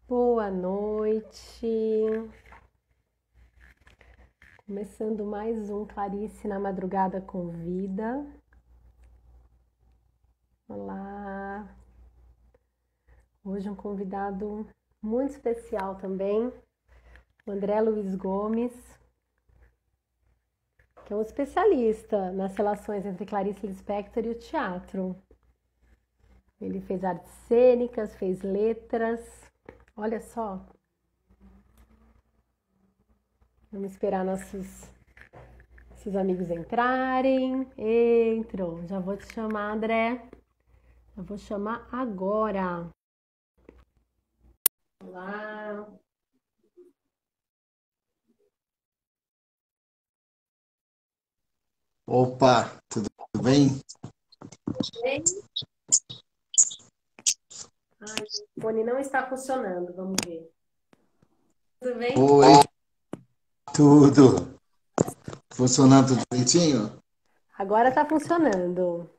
Boa noite. Começando mais um Clarice na Madrugada Convida. Olá. Hoje um convidado muito especial também, o André Luiz Gomes, que é um especialista nas relações entre Clarice Lispector e o teatro. Ele fez artes cênicas, fez letras. Olha só. Vamos esperar nossos amigos entrarem. Entrou. Já vou te chamar, André. Já vou chamar agora. Olá. Opa, tudo bem? Bem? Ai, o fone não está funcionando. Vamos ver. Tudo bem? Oi, tudo. Funcionando tudo direitinho? Agora está funcionando.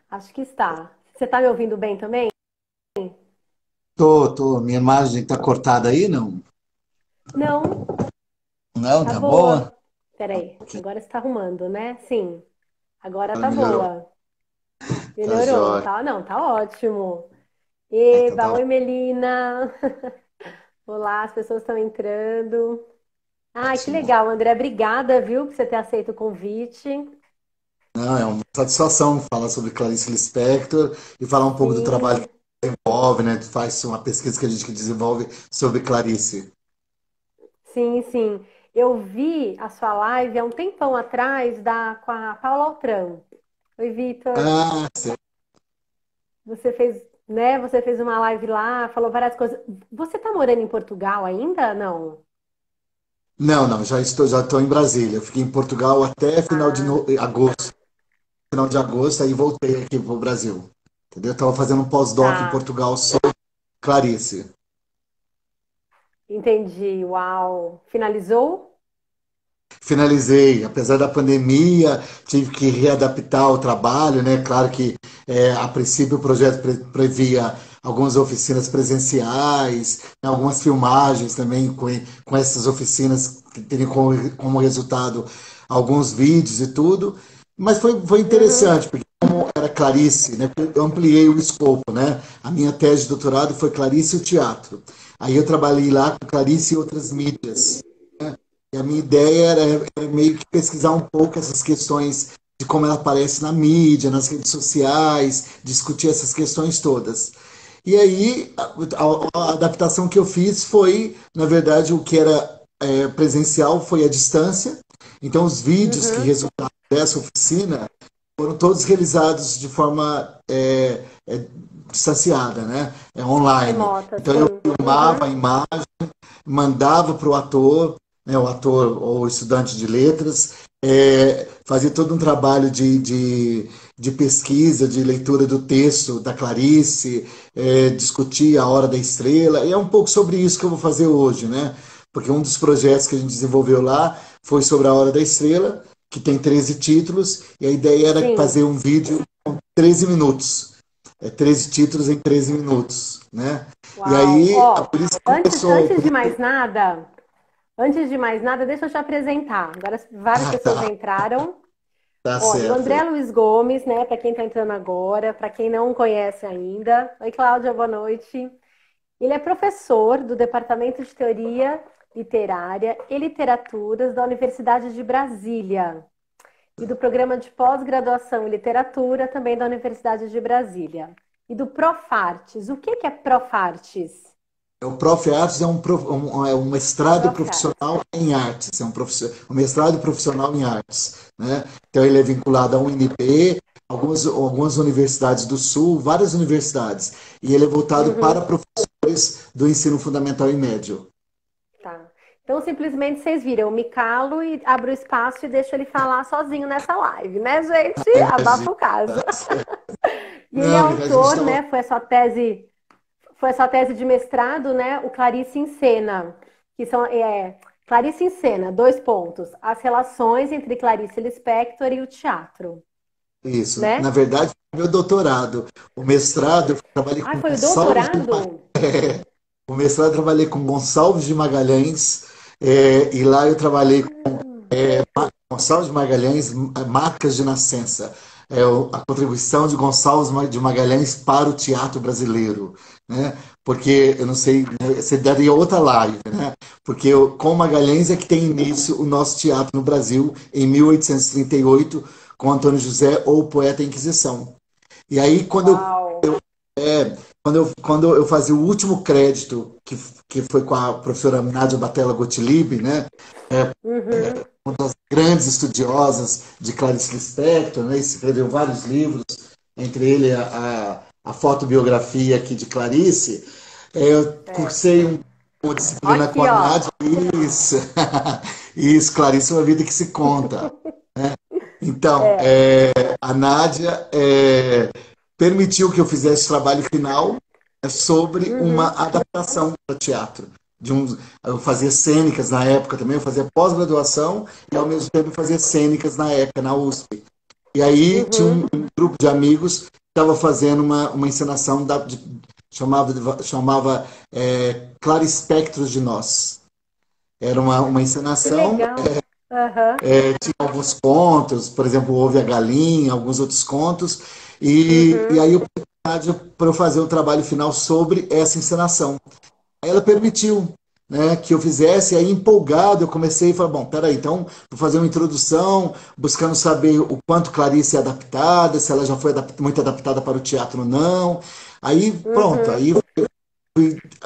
Acho que está. Você está me ouvindo bem também? Tô. Minha imagem tá cortada aí, não? Não, Não, tá tá boa? boa. Peraí, Ok, agora está arrumando, né? Sim, agora agora tá melhorou. boa. Tá Melhorou, jóia. tá? Não, tá ótimo. Então Eba, tá. oi Melina. Olá, as pessoas estão entrando. Ai, que Ótimo. legal, André. Obrigada, viu, por você ter aceito o convite. Não, é uma satisfação falar sobre Clarice Lispector e falar um pouco do trabalho que Sim, desenvolve, né? Faz uma pesquisa que a gente desenvolve sobre Clarice. sim, sim. Eu vi a sua live há um tempão atrás com a Paula Altran. Oi, Vitor. Ah, sim. Você fez, né? Você fez uma live lá, falou várias coisas. Você tá morando em Portugal ainda? Não. Não, já estou em Brasília. Eu fiquei em Portugal até Ah, agosto. Final de agosto, aí voltei aqui pro Brasil. Entendeu? Eu estava fazendo um pós-doc em tá. Portugal sobre Clarice. Entendi. Uau. Finalizou? Finalizei, apesar da pandemia, tive que readaptar o trabalho, né? Claro que a princípio o projeto previa algumas oficinas presenciais, né, algumas filmagens também com essas oficinas que teriam como resultado alguns vídeos e tudo, mas foi Uhum. interessante, porque era Clarice, né? Eu ampliei o escopo, né? A minha tese de doutorado foi Clarice e o teatro. Aí eu trabalhei lá com Clarice e outras mídias. E a minha ideia era meio que pesquisar um pouco essas questões de como ela aparece na mídia, nas redes sociais, discutir essas questões todas. E aí, a adaptação que eu fiz foi, na verdade, o que era presencial foi a distância. Então, os vídeos que Uhum. resultaram dessa oficina foram todos realizados de forma distanciada, né? Online. Remota, Então, eu sim. filmava a Uhum. imagem, mandava para o ator, né, o ator ou estudante de letras, fazia todo um trabalho de pesquisa, de leitura do texto da Clarice, discutia a Hora da Estrela, e é um pouco sobre isso que eu vou fazer hoje, né? Porque um dos projetos que a gente desenvolveu lá foi sobre a Hora da Estrela, que tem 13 títulos, e a ideia era Sim. fazer um vídeo com 13 minutos. 13 títulos em 13 minutos, né? E Uau. aí, Ó, por isso que antes, começou. antes de mais nada, antes de mais nada, deixa eu te apresentar. Agora várias Ah, pessoas tá, entraram. tá Olha, o André certo. Luiz Gomes, né, para quem está entrando agora, para quem não conhece ainda. Oi, Cláudia, boa noite. Ele é professor do Departamento de Teoria Literária e Literaturas da Universidade de Brasília e do Programa de Pós-Graduação em Literatura também da Universidade de Brasília. E do Profartes. O que é Profartes? O Prof. Artes é um mestrado Profartes. profissional em artes, um mestrado profissional em artes, né? Então ele é vinculado à UNB, algumas universidades do Sul, várias universidades, e ele é voltado para Uhum, professores do ensino fundamental e médio. tá. Então, simplesmente vocês viram, eu me calo e abro espaço e deixo ele falar sozinho nessa live, né, gente? Imagina. Abafa o caso. E ele é Não, a gente autor, estava. né? Foi a sua tese de mestrado, né? O Clarice em Cena, que são Clarice em Cena, dois pontos. As relações entre Clarice Lispector e o teatro, Isso. Na né? verdade, meu doutorado, o mestrado, eu trabalhei Ah, com foi o ensaios de doutorado? O mestrado eu trabalhei com Gonçalves de Magalhães, e lá eu trabalhei Gonçalves de Magalhães, Marcas de Nascença. A contribuição de Gonçalves de Magalhães para o teatro brasileiro, né? Porque, eu não sei, né, você daria outra live, né? Porque com Magalhães é que tem início o nosso teatro no Brasil, em 1838, com Antônio José, ou o Poeta Inquisição. E aí, Uau! quando eu fazia o último crédito, que foi com a professora Nádia Batella Gottlieb, né? Uhum. Uma das grandes estudiosas de Clarice Lispector, né? Escreveu vários livros, entre ele a fotobiografia aqui de Clarice. Eu É. cursei uma disciplina com Aqui, a ó. Nádia, isso, isso, Clarice, é uma vida que se conta. Então, É. a Nádia permitiu que eu fizesse o trabalho final sobre uma Uhum. adaptação para teatro. Eu fazia cênicas na época também, eu fazia pós-graduação e ao mesmo tempo fazia cênicas na época, na USP. E aí tinha Uhum. um grupo de amigos que estava fazendo uma encenação chamava Clarispectros de Nós. Era uma Que encenação, legal. Aham. tinha alguns contos, por exemplo, Houve a Galinha, alguns outros contos, e Uhum. aí eu para eu fazer o trabalho final sobre essa encenação. Aí ela permitiu, né, que eu fizesse, e aí empolgado eu comecei a falar, bom, peraí, então vou fazer uma introdução, buscando saber o quanto Clarice é adaptada, se ela já foi muito adaptada para o teatro ou não. Aí pronto, Uhum. aí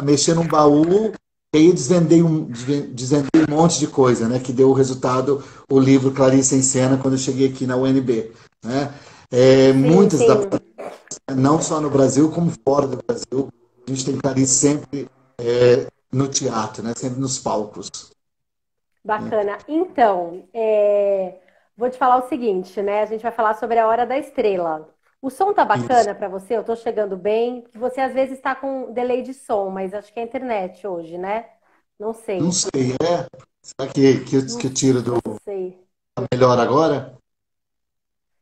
mexer num baú, e aí desvendei um monte de coisa, né, que deu o resultado, o livro Clarice em Cena, quando eu cheguei aqui na UNB. Né? Sim, Muitas sim. adaptações, não só no Brasil, como fora do Brasil. A gente tem Clarice sempre no teatro, né? Sempre nos palcos. Né? Bacana. Então, vou te falar o seguinte, né? A gente vai falar sobre a Hora da Estrela. O som tá Isso. bacana para você? Eu tô chegando bem. Você às vezes está com delay de som, mas acho que é a internet hoje, né? Não Não sei. sei, será que Não eu tiro do sei. melhor agora?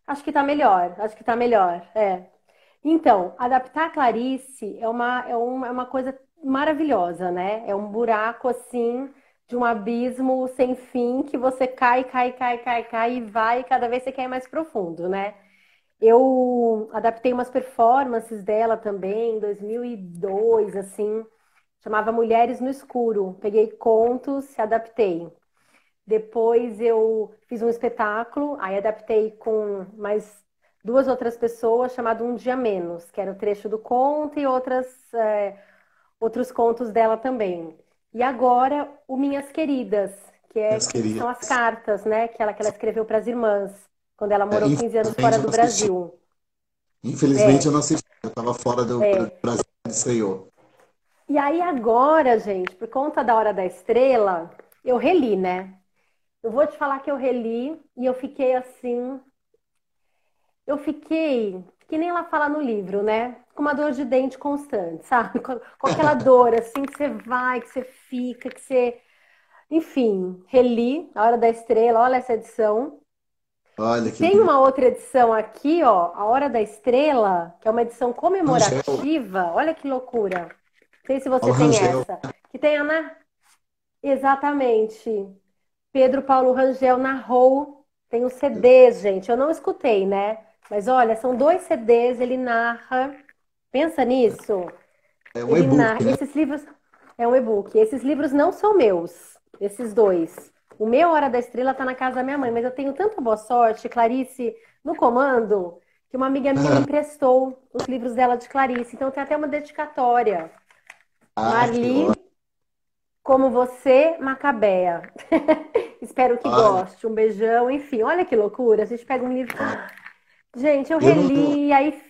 Acho que tá melhor. Acho que tá melhor. É. Então, adaptar a Clarice é uma coisa maravilhosa, né? É um buraco assim de um abismo sem fim que você cai, cai, cai, cai, cai e vai, e cada vez você quer ir mais profundo, né? Eu adaptei umas performances dela também em 2002, assim, chamava Mulheres no Escuro. Peguei contos e adaptei. Depois eu fiz um espetáculo, aí adaptei com mais duas outras pessoas, chamado Um Dia Menos, que era o trecho do conto e outros contos dela também. E agora o Minhas Queridas, Minhas que queridas. são as cartas, né, que ela escreveu para as irmãs, quando ela morou 15 anos fora Infelizmente eu do não assisti. Brasil. Infelizmente eu É, não assisti. Eu estava fora do é. Brasil quando estreou. E aí agora, gente, por conta da Hora da Estrela, eu reli, né? Eu vou te falar que eu reli e eu fiquei assim. Eu fiquei, que nem ela fala no livro, né? Com uma dor de dente constante, sabe? Com aquela dor, assim, que você vai, que você fica, que você. Enfim, reli A Hora da Estrela, olha essa edição. E Olha que tem lindo. uma outra edição aqui, ó, A Hora da Estrela, que é uma edição Rangel, comemorativa. Olha que loucura. Não sei se você Paulo tem Rangel. essa. Que tem a Exatamente. Pedro Paulo Rangel narrou. Tem os CDs, gente. Eu não escutei, né? Mas olha, são dois CDs, ele narra. Pensa nisso. É um Ele e-book, narra. né? Esses livros. É um e-book. Esses livros não são meus, esses dois. O meu Hora da Estrela tá na casa da minha mãe, mas eu tenho tanta boa sorte, Clarice no comando, que uma amiga minha me emprestou os livros dela de Clarice. Então tem até uma dedicatória. Ah, que Marli, ótimo. como você, Macabea. Espero que Olha, goste. Um beijão, enfim, olha que loucura. A gente pega um livro. Gente, eu eu não reli, aí.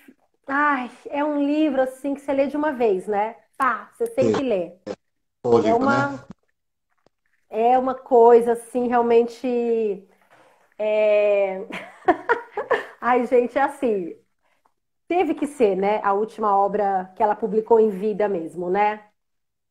Ai, é um livro assim que você lê de uma vez, né? Pá, você sei, sente e lê. É fôlego, né? uma, é uma coisa assim, realmente. é, Ai, gente, é assim. Teve que ser, né? A última obra que ela publicou em vida mesmo, né?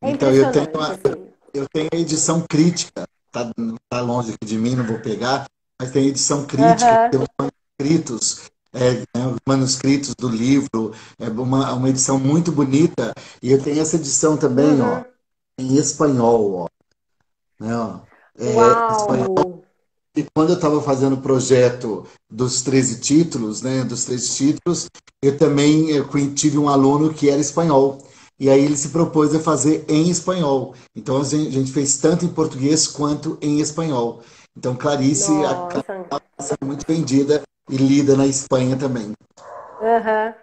É Então, impressionante, assim. eu tenho a edição crítica, tá longe aqui de mim, não vou pegar, mas tem a edição crítica, Aham. tem os manuscritos, os manuscritos do livro, é uma edição muito bonita. E eu tenho essa edição também, ó, Uhum. em espanhol, ó, né, ó. Uau! E quando eu estava fazendo o projeto dos 13 títulos, né, dos 13 títulos, eu também tive um aluno que era espanhol. E aí ele se propôs a fazer em espanhol. Então a gente fez tanto em português quanto em espanhol. Então Clarice, a Nossa. Clarice é muito vendida e lida na Espanha também. Aham,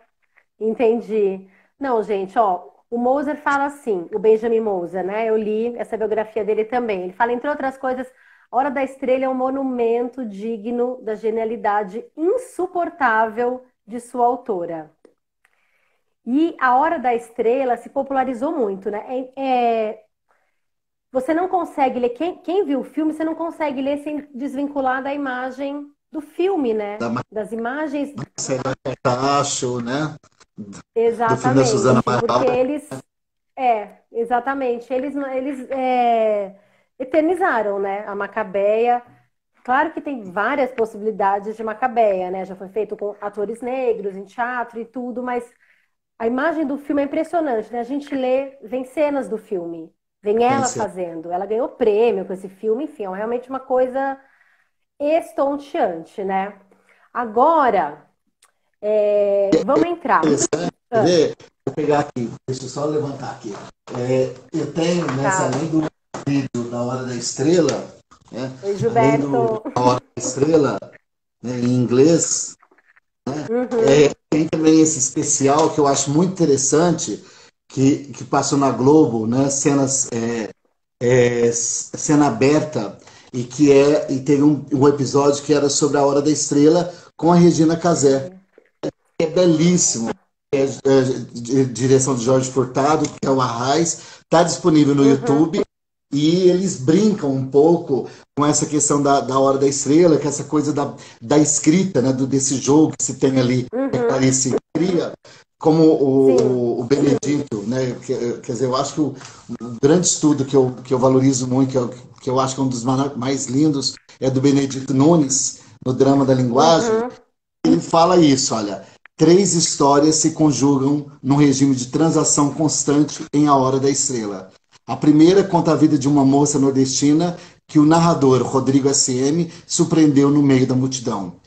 entendi. Não, gente, ó, o Moser fala assim, o Benjamin Moser, né? Eu li essa biografia dele também. Ele fala, entre outras coisas, A Hora da Estrela é um monumento digno da genialidade insuportável de sua autora. E A Hora da Estrela se popularizou muito, né? Você não consegue ler, quem viu o filme, você não consegue ler sem desvincular da imagem do filme, né? Da Das imagens, Marcela Tacho, né? Do filme da Suzana exatamente, porque Amaral. exatamente, eles eternizaram, né? A Macabeia. Claro que tem várias possibilidades de Macabeia, né? Já foi feito com atores negros em teatro e tudo, mas a imagem do filme é impressionante, né? A gente lê, vem cenas do filme, vem ela fazendo. Ela ganhou prêmio com esse filme, enfim, é realmente uma coisa estonteante, né? Agora, vamos entrar. Interessante, quer Ah, ver? Vou pegar aqui, deixa eu só levantar aqui. Eu tenho, nessa, tá. além do vídeo da Hora da Estrela, né? Oi, Além do Gilberto. da Hora da Estrela, né, em inglês, Uhum, tem também esse especial que eu acho muito interessante, que passou na Globo, né? Cena aberta, e teve um episódio que era sobre a Hora da Estrela com a Regina Casé. É belíssimo. Direção de Jorge Furtado, que é o Arraiz, está disponível no uhum, YouTube e eles brincam um pouco com essa questão da Hora da Estrela, que é essa coisa da escrita, né, desse jogo que se tem ali, que a uhum. Clarice cria, como Sim. o Benedito, né, quer dizer, eu acho que o grande estudo que eu valorizo muito, que eu acho que é um dos mais lindos, é do Benedito Nunes, no drama da linguagem. Uhum, Ele fala isso, olha, três histórias se conjugam num regime de transação constante em A Hora da Estrela. A primeira conta a vida de uma moça nordestina que o narrador, Rodrigo SM, surpreendeu no meio da multidão.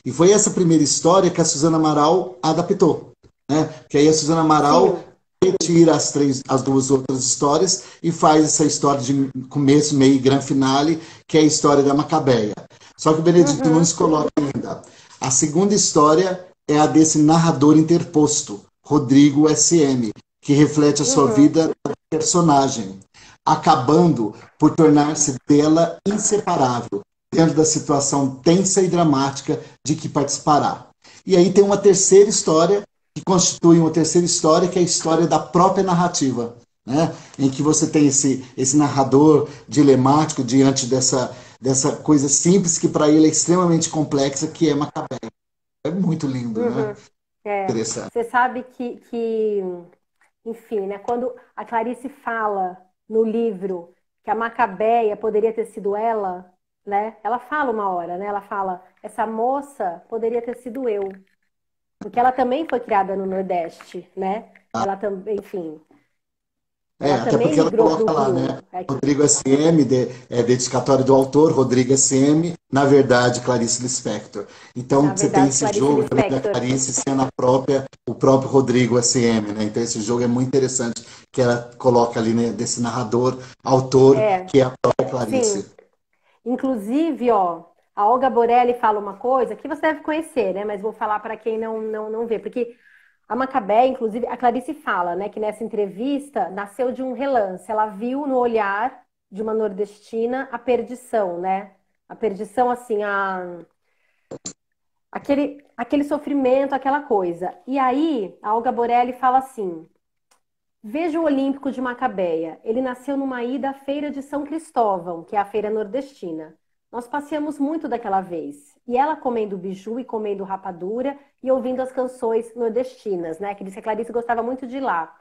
E foi essa primeira história que a Suzana Amaral adaptou, né? Que aí a Suzana Amaral sim. retira as duas outras histórias e faz essa história de começo, meio e grande finale, que é a história da Macabeia. Só que o Benedito Uhum, Nunes coloca ainda. A segunda história é a desse narrador interposto, Rodrigo SM, que reflete a sua uhum, vida da personagem, acabando por tornar-se dela inseparável, dentro da situação tensa e dramática de que participará. E aí tem uma terceira história, que constitui uma terceira história, que é a história da própria narrativa, né? Em que você tem esse narrador dilemático diante dessa coisa simples que para ele é extremamente complexa, que é Macabeia. É muito lindo, né? uhum. É, Interessante. você sabe enfim, né? Quando a Clarice fala no livro que a Macabeia poderia ter sido ela, né? Ela fala uma hora, né? Ela fala, essa moça poderia ter sido eu, porque ela também foi criada no Nordeste, né? Ela também, enfim, ela Até também porque ela migrou para o coloca lá, né? Rio. É que, Rodrigo SM, dedicatório do autor, Rodrigo SM, na verdade, Clarice Lispector. Então, na você tem verdade, esse Clarice jogo também da Lispector. Clarice sendo o próprio Rodrigo SM, né? Então, esse jogo é muito interessante, que ela coloca ali, né, desse narrador, autor, É, que é a própria sim. Clarice. Inclusive, ó, a Olga Borelli fala uma coisa que você deve conhecer, né? Mas vou falar para quem não vê, porque a Macabé, inclusive, a Clarice fala, né, que nessa entrevista nasceu de um relance. Ela viu no olhar de uma nordestina a perdição, né? A perdição, assim, aquele sofrimento, aquela coisa. E aí, a Olga Borelli fala assim: veja o Olímpico de Macabeia. Ele nasceu numa ida à feira de São Cristóvão, que é a feira nordestina. Nós passeamos muito daquela vez. E ela comendo biju e comendo rapadura e ouvindo as canções nordestinas, né? Que disse que a Clarice gostava muito de ir lá.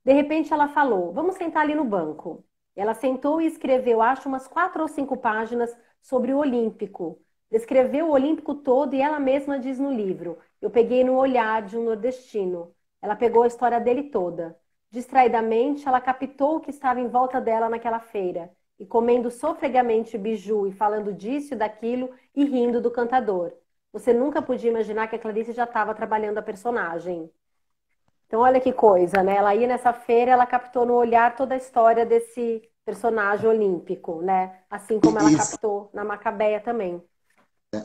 De repente ela falou: vamos sentar ali no banco. Ela sentou e escreveu, acho, umas 4 ou 5 páginas sobre o Olímpico. Descreveu o Olímpico todo e ela mesma diz no livro: eu peguei no olhar de um nordestino. Ela pegou a história dele toda. Distraidamente, ela captou o que estava em volta dela naquela feira, e comendo sofregamente biju e falando disso e daquilo e rindo do cantador. Você nunca podia imaginar que a Clarice já estava trabalhando a personagem. Então, olha que coisa, né? Ela ia nessa feira, ela captou no olhar toda a história desse personagem olímpico, né? Assim como ela E, captou na Macabeia também.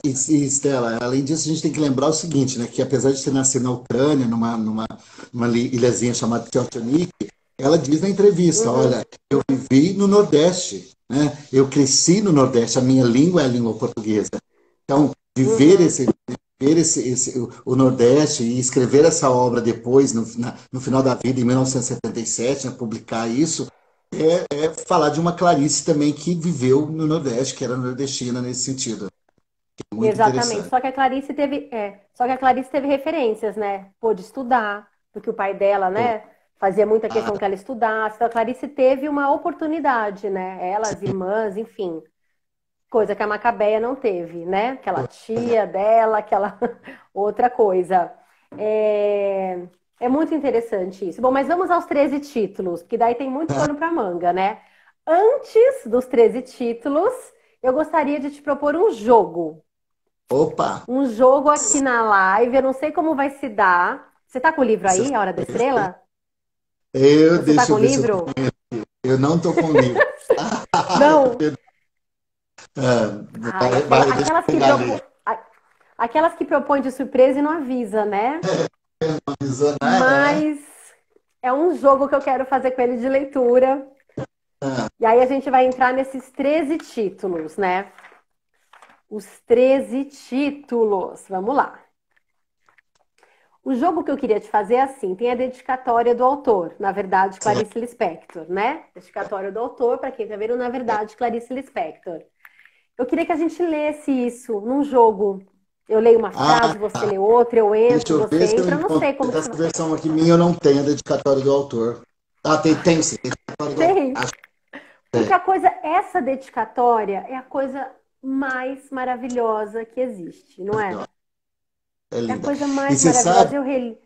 e, Stella, além disso, a gente tem que lembrar o seguinte, né? Que apesar de ter nascido na Ucrânia, numa ilhazinha chamada Teotihuacan, ela diz na entrevista, Uhum, olha, eu vivi no Nordeste, né? Eu cresci no Nordeste, a minha língua é a língua portuguesa. Então, viver uhum. esse, o Nordeste e escrever essa obra depois, no final da vida, em 1977, né, publicar isso, é falar de uma Clarice também que viveu no Nordeste, que era nordestina nesse sentido. Muito Exatamente. interessante. Só que a Clarice teve referências, né? Pôde estudar, porque o pai dela, Pô, né, fazia muita ah, questão que ela estudasse. Então a Clarice teve uma oportunidade, né? Ela, as irmãs, enfim, coisa que a Macabeia não teve, né? Aquela tia dela, aquela outra coisa. É... é muito interessante isso. Bom, mas vamos aos 13 títulos, porque daí tem muito pano para manga, né? Antes dos 13 títulos, eu gostaria de te propor um jogo. opa! Um jogo aqui na live, eu não sei como vai se dar. Você tá com o livro Você aí, A Hora da Estrela? Você tá deixa com eu o ver se eu, livro? eu não estou com o livro. Não. Ah, Ai, deixa eu aquelas que pegar ali. aquelas que propõem de surpresa e não avisa, né? Avisou, né? Mas é um jogo que eu quero fazer com ele de leitura. Ah, E aí a gente vai entrar nesses 13 títulos, né? Os 13 títulos. Vamos lá. O jogo que eu queria te fazer é assim: tem a dedicatória do autor, na verdade, Clarice Lispector, né? Dedicatória do autor, para quem tá vendo, na verdade, Clarice Lispector. Eu queria que a gente lesse isso num jogo. Eu leio uma ah, frase, você lê outra, eu deixa entro, eu você ver se eu entra, eu não encontro. sei como que Essa você versão aqui minha eu não tenho a dedicatória do autor. Ah, tem sim, dedicatória do autor. tem. Acho que Porque essa dedicatória é a coisa mais maravilhosa que existe, não é? é É a linda. coisa E mais você sabe, maravilhosa. Eu reli.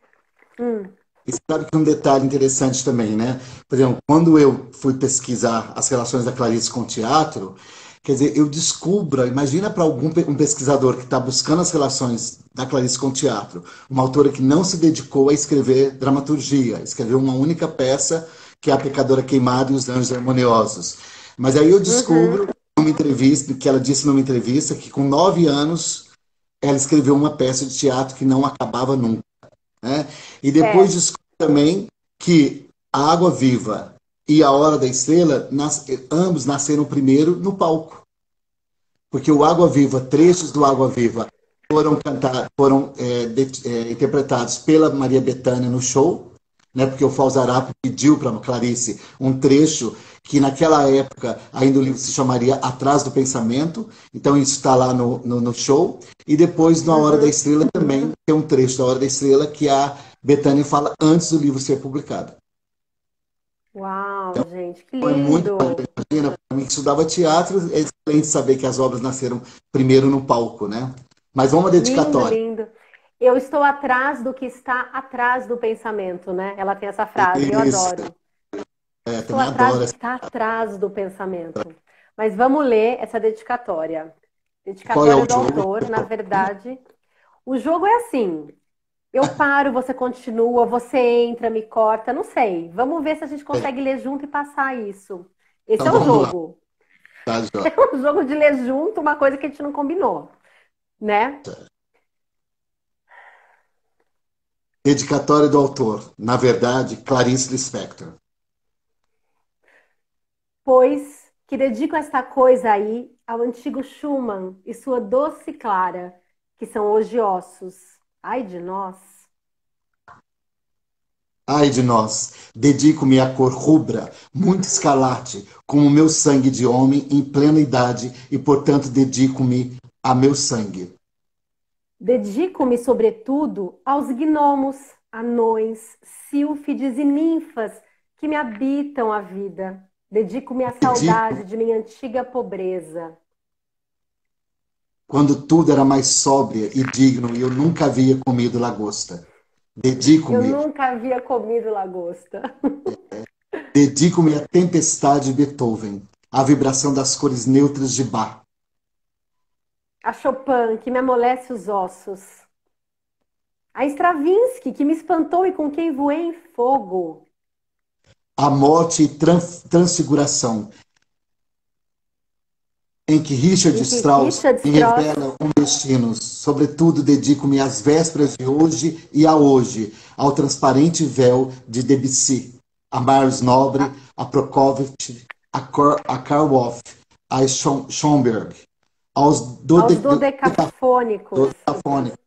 Hum, e você sabe que um detalhe interessante também, né? Por exemplo, quando eu fui pesquisar as relações da Clarice com o teatro, quer dizer, eu descubro, imagina para um pesquisador que está buscando as relações da Clarice com o teatro, uma autora que não se dedicou a escrever dramaturgia, escreveu uma única peça, que é A Pecadora Queimada e os Anjos Harmoniosos. Mas aí eu uhum, descubro, numa entrevista, que ela disse numa entrevista, que com 9 anos ela escreveu uma peça de teatro que não acabava nunca, né? E depois é, descobre também que a Água Viva e a Hora da Estrela, ambos nasceram primeiro no palco, porque o Água Viva, trechos do Água Viva foram interpretados pela Maria Bethânia no show, né? Porque o Falzarapo pediu para Clarice um trecho que naquela época ainda o livro se chamaria Atrás do Pensamento, então isso está lá no show. E depois, na Hora da uhum. Estrela, também tem um trecho da Hora da Estrela que a Bethânia fala antes do livro ser publicado. Uau, gente, que Então é muito lindo! imagina, para mim que estudava teatro, é excelente saber que as obras nasceram primeiro no palco, né? Mas vamos à Lindo, dedicatória. lindo. Eu estou atrás do que está atrás do pensamento, né? Ela tem essa frase, eu Isso, adoro. Estou também atrás adoro. do que está atrás do pensamento. Mas vamos ler essa dedicatória. Qual é o Dedicatória do jogo? autor, na verdade. O jogo é assim: eu paro, você continua, você entra, me corta, não sei. Vamos ver se a gente consegue ler junto e passar isso. Esse Então é o vamos lá, jogo. tá, Jó? É um jogo de ler junto, uma coisa que a gente não combinou, né? Dedicatória do autor. Na verdade, Clarice Lispector. Pois que dedico esta coisa aí ao antigo Schumann e sua doce Clara, que são hoje ossos. Ai de nós. Ai de nós, dedico-me à cor rubra, muito escarlate, como meu sangue de homem em plena idade, e portanto dedico-me a meu sangue. Dedico-me, sobretudo, aos gnomos, anões, sílfides e ninfas que me habitam a vida. Dedico-me à Dedico, saudade de minha antiga pobreza. quando tudo era mais sóbrio e digno e eu nunca havia comido lagosta. Eu Dedico-me, nunca havia comido lagosta. dedico-me à tempestade de Beethoven, à vibração das cores neutras de Bach. A Chopin, que me amolece os ossos. A Stravinsky, que me espantou e com quem voei em fogo. A morte e transfiguração, em que Richard Em que Strauss Richard me Strauss, revela um destino. Sobretudo, dedico-me às vésperas de hoje e a hoje, ao transparente véu de Debussy, a Miles Nobre, a Prokofiev, a Karloff, a Schoenberg, aos aos dodecafônicos, dodecafônicos.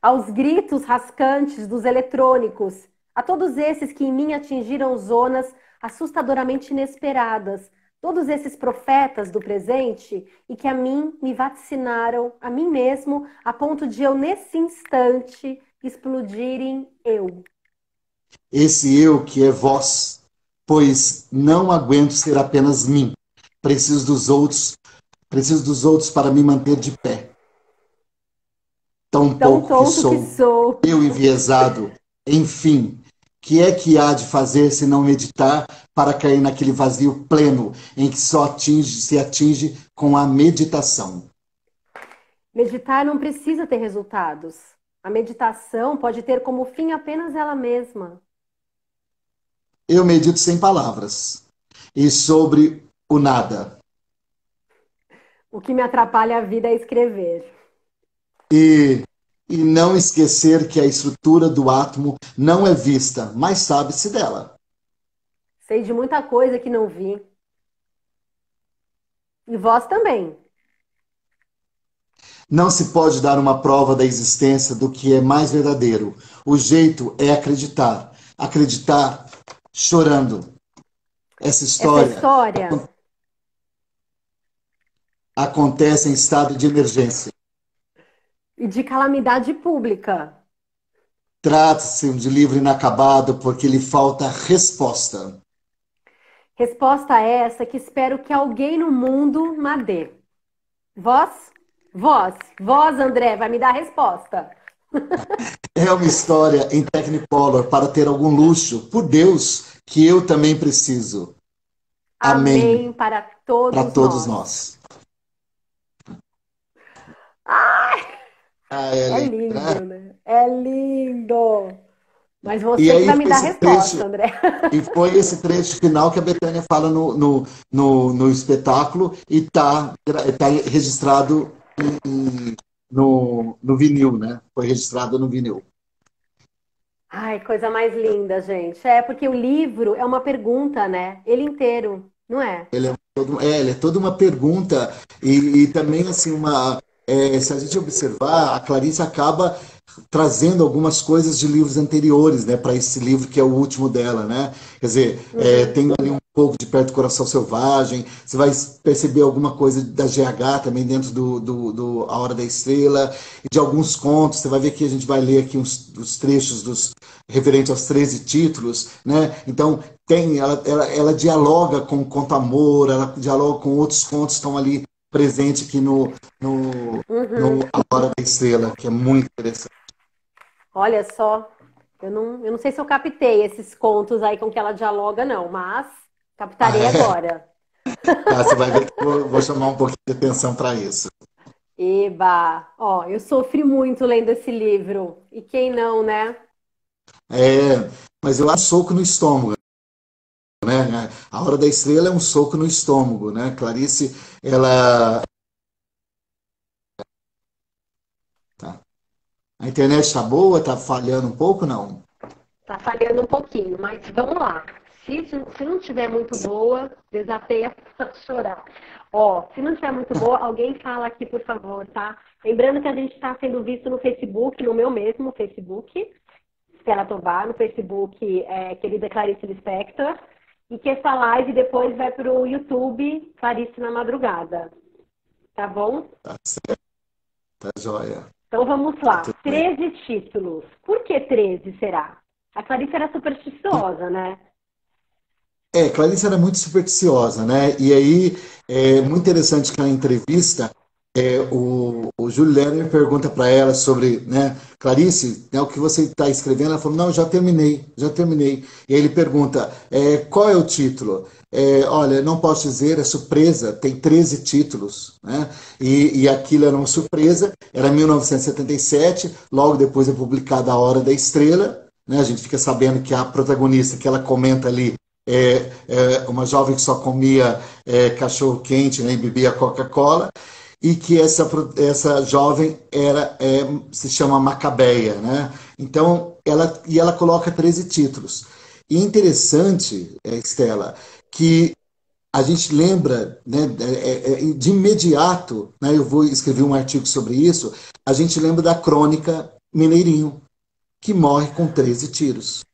aos gritos rascantes dos eletrônicos, a todos esses que em mim atingiram zonas assustadoramente inesperadas, todos esses profetas do presente e que a mim me vaticinaram, a mim mesmo, a ponto de eu, nesse instante, explodir em eu. Esse eu que é vós, pois não aguento ser apenas mim. Preciso dos outros, preciso dos outros para me manter de pé. Tão Tão pouco que tonto que sou, sou. eu enviesado, enfim, que é que há de fazer se não meditar para cair naquele vazio pleno em que se atinge com a meditação? Meditar não precisa ter resultados. A meditação pode ter como fim apenas ela mesma. Eu medito sem palavras e sobre o nada. O que me atrapalha a vida é escrever. E, e não esquecer que a estrutura do átomo não é vista, mas sabe-se dela. Sei de muita coisa que não vi. E vós também. Não se pode dar uma prova da existência do que é mais verdadeiro. O jeito é acreditar. Acreditar chorando. Essa Essa história história acontece em estado de emergência. e de calamidade pública. Trata-se de livro inacabado porque lhe falta resposta. Resposta essa que espero que alguém no mundo me dê. Vós? Vós, André, vai me dar a resposta. É uma história em Technicolor para ter algum luxo, por Deus, que eu também preciso. Amém Amém para para todos todos nós. nós. Ai, Ah, é Ellen, lindo, né? né? É lindo. Mas E você que aí vai me foi dar a esse trecho, resposta, André. e foi esse trecho final que a Bethânia fala no espetáculo e tá registrado no vinil, né? Foi registrado no vinil. Ai, coisa mais linda, gente. É porque o livro é uma pergunta, né? Ele inteiro, não é? Ele é toda uma pergunta e também assim se a gente observar, a Clarice acaba trazendo algumas coisas de livros anteriores, né, para esse livro que é o último dela, né? Quer dizer, Uhum. tem ali um pouco de Perto do Coração Selvagem, você vai perceber alguma coisa da GH também dentro do A Hora da Estrela, e de alguns contos, você vai ver que a gente vai ler aqui os trechos referentes aos 13 títulos, né? Então, ela dialoga com o Conto Amor, ela dialoga com outros contos que estão ali presentes aqui no Uhum. A Hora da Estrela, que é muito interessante. Olha só, eu não sei se eu captei esses contos aí com que ela dialoga, não, mas Ah, captarei é? agora. Tá, você vai ver que eu vou chamar um pouquinho de atenção para isso. Eba! Ó, eu sofri muito lendo esse livro. E quem não, né? É, mas eu acho soco no estômago, né? A Hora da Estrela é um soco no estômago, né? Clarice, ela. Tá. A internet está boa? Está falhando um pouco? Não. Tá falhando um pouquinho, mas vamos lá. Se não estiver muito boa, desatei a chorar. Ó, se não estiver muito boa, alguém fala aqui, por favor, tá? Lembrando que a gente está sendo visto no Facebook, no meu mesmo Facebook, Stella Tovar, no Facebook, querida Clarice Lispector, e que essa live depois vai para o YouTube, Clarice na Madrugada. Tá bom? Tá certo, tá joia. Então vamos Tá lá. tudo bem. 13 títulos. Por que 13 será? A Clarice era supersticiosa, né? Clarice era muito supersticiosa, né? E aí é muito interessante que na entrevista o Júlio Lerner pergunta para ela sobre, né, Clarice, né, o que você está escrevendo? Ela falou, não, já terminei, já terminei. E aí ele pergunta, qual é o título? Olha, não posso dizer, é surpresa, tem 13 títulos, né? E aquilo era uma surpresa, era 1977, logo depois é publicada A Hora da Estrela, né? A gente fica sabendo que a protagonista que ela comenta ali é uma jovem que só comia cachorro quente, né, e bebia Coca-Cola, e que essa jovem se chama Macabeia, né? Então, ela coloca 13 títulos. E é interessante, Estela, que a gente lembra, né, de imediato, né, eu vou escrever um artigo sobre isso, a gente lembra da crônica Mineirinho, que morre com 13 tiros.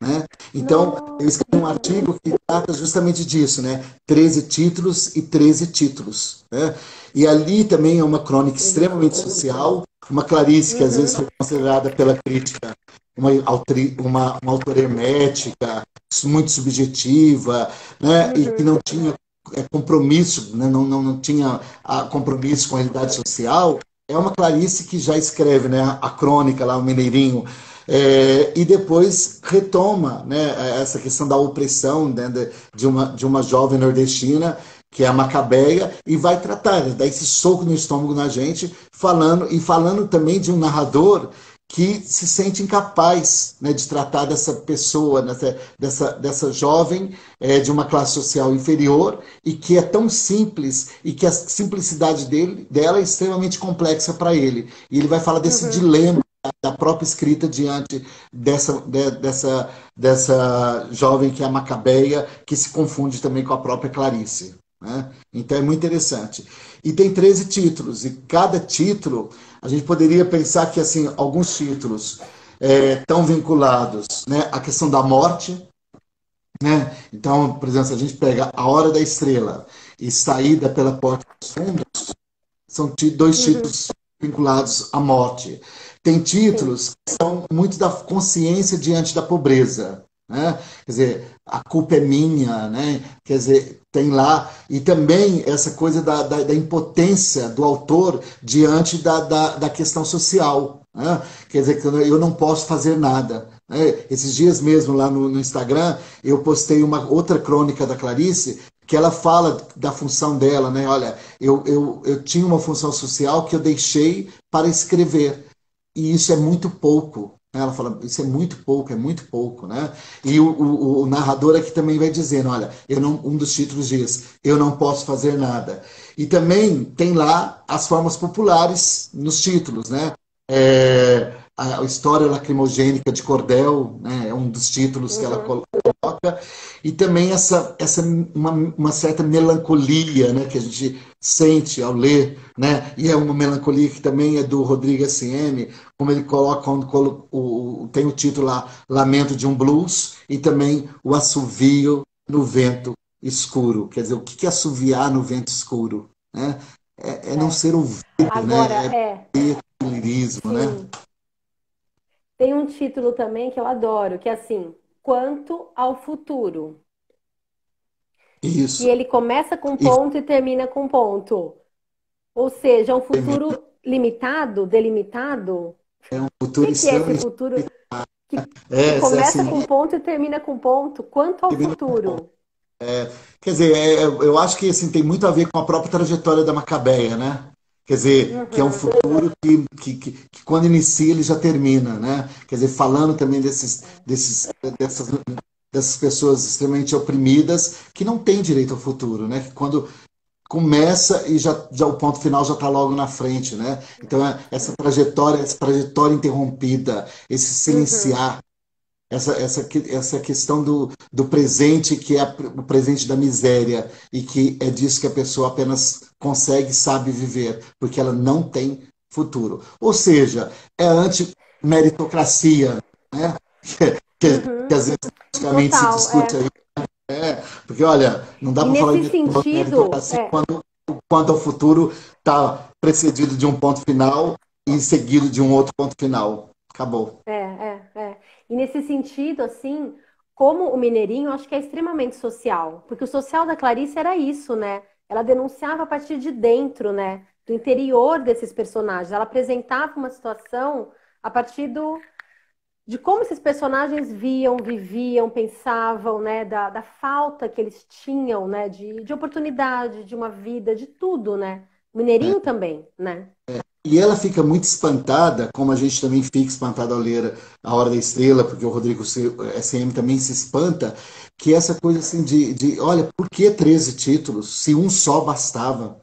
Né? Então, eu Nossa. escrevi um artigo que trata justamente disso, né? 13 títulos e 13 títulos. Né? E ali também é uma crônica extremamente social, uma Clarice que às vezes Uhum, foi considerada pela crítica uma autora hermética, muito subjetiva, né? E que uhum. não tinha compromisso, né? Não tinha compromisso com a realidade social. É uma Clarice que já escreve, né, a crônica lá, o Mineirinho, e depois retoma, né, essa questão da opressão, né, de uma jovem nordestina, que é a Macabeia, e vai tratar, né, dá esse soco no estômago na gente, falando também de um narrador que se sente incapaz, né, de tratar dessa pessoa, dessa jovem de uma classe social inferior e que é tão simples e que a simplicidade dela é extremamente complexa para ele. E ele vai falar desse Uhum. dilema da própria escrita diante dessa jovem que é a Macabeia, que se confunde também com a própria Clarice. Né? Então é muito interessante. E tem 13 títulos, e cada título, a gente poderia pensar que assim alguns títulos estão vinculados, né, à questão da morte. Né? Então, por exemplo, se a gente pega A Hora da Estrela e Saída pela Porta dos Fundos, são dois Uhum. títulos vinculados à morte. Tem Sim. títulos que são muito da consciência diante da pobreza. Né? Quer dizer, a culpa é minha, né? Quer dizer, tem lá. E também essa coisa da impotência do autor diante da questão social. Né? Quer dizer, que eu não posso fazer nada. Né? Esses dias mesmo lá no Instagram, eu postei uma outra crônica da Clarice que ela fala da função dela, né? Olha, eu tinha uma função social que eu deixei para escrever. E isso é muito pouco. Né? Ela fala, isso é muito pouco, né? E o narrador aqui também vai dizendo, olha, um dos títulos diz, eu não posso fazer nada. E também tem lá as formas populares nos títulos, né? A história lacrimogênica de Cordel, né? É um dos títulos que ela Uhum. coloca e também uma certa melancolia, né, que a gente sente ao ler, né, e é uma melancolia que também é do Rodrigo S.M., como ele coloca, tem o título lá, Lamento de um Blues, e também o assovio no vento escuro. Quer dizer, o que é assoviar no vento escuro? Né? É não É. ser ouvido, Agora, né? É lirismo, né? sim. Tem um título também que eu adoro, que é assim, Quanto ao Futuro. Que Isso. ele começa com E ponto e termina com ponto. Ou seja, é um futuro limitado, delimitado. O é um futuro que que é esse extremamente. futuro que começa Assim, com ponto e termina com ponto? Quanto ao futuro? quer dizer, eu acho que assim, tem muito a ver com a própria trajetória da Macabeia, né? Quer dizer, que é um Uhum. futuro que quando inicia ele já termina, né? Quer dizer, falando também dessas, dessas pessoas extremamente oprimidas que não têm direito ao futuro, né? Que quando começa e já o ponto final já está logo na frente, né? Então, essa trajetória interrompida, esse Uhum. silenciar essa questão do presente, que é o presente da miséria, e que é disso que a pessoa apenas consegue, sabe viver, porque ela não tem futuro. Ou seja, é anti-meritocracia, né? Que Uhum. às vezes praticamente se Total, discute aí. Porque, olha, não dá E para falar nesse de sentido, meritocracia quando o futuro está precedido de um ponto final e seguido de um outro ponto final. Acabou. E nesse sentido, assim, como o Mineirinho, eu acho que é extremamente social, porque o social da Clarice era isso, né? Ela denunciava a partir de dentro, né? do interior desses personagens. Ela apresentava uma situação a partir de como esses personagens viam, viviam, pensavam, né? Da falta que eles tinham, né? De oportunidade, de uma vida, de tudo, né? O Mineirinho também, né? E ela fica muito espantada, como a gente também fica espantado ao ler A Hora da Estrela, porque o Rodrigo SM também se espanta, que essa coisa assim olha, por que 13 títulos, se um só bastava?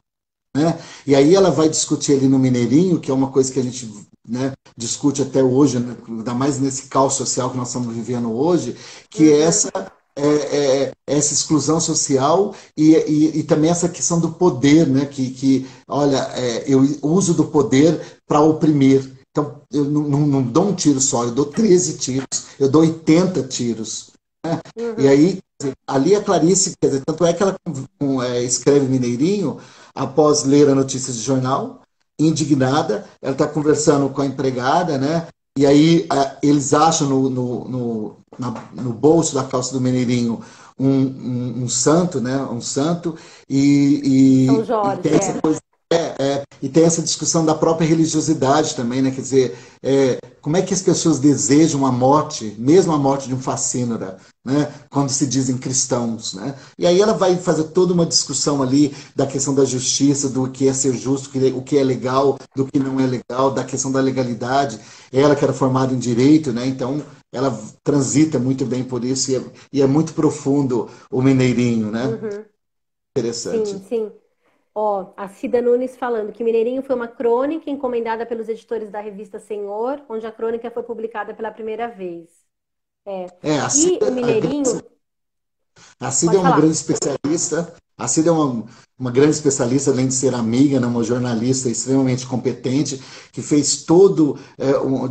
Né? E aí ela vai discutir ali no Mineirinho, que é uma coisa que a gente, né, discute até hoje, né, ainda mais nesse caos social que nós estamos vivendo hoje, que é Uhum. essa exclusão social e também essa questão do poder, né, olha, eu uso do poder para oprimir. Então, eu não dou um tiro só, eu dou 13 tiros, eu dou 80 tiros. Né? E Uhum. aí, ali a Clarice, quer dizer, tanto é que ela escreve Mineirinho após ler a notícia de jornal, indignada, ela está conversando com a empregada, né? E aí eles acham no bolso da calça do Mineirinho um santo, né? Um santo, São e tem Jorge, essa coisa. E tem essa discussão da própria religiosidade também, né? Quer dizer, como é que as pessoas desejam a morte, mesmo a morte de um facínora, né? Quando se dizem cristãos, né? E aí ela vai fazer toda uma discussão ali da questão da justiça, do que é ser justo, o que é legal, do que não é legal, da questão da legalidade. Ela que era formada em direito, né? Então ela transita muito bem por isso e é muito profundo o Mineirinho, né? uhum. Sim, Interessante. sim. Ó, a Cida Nunes falando que Mineirinho foi uma crônica encomendada pelos editores da revista Senhor, onde a crônica foi publicada pela primeira vez. É. A E o Cida, Mineirinho, A Cida é pode uma grande falar. especialista. A Cida é uma grande especialista, além de ser amiga, né, uma jornalista extremamente competente, que fez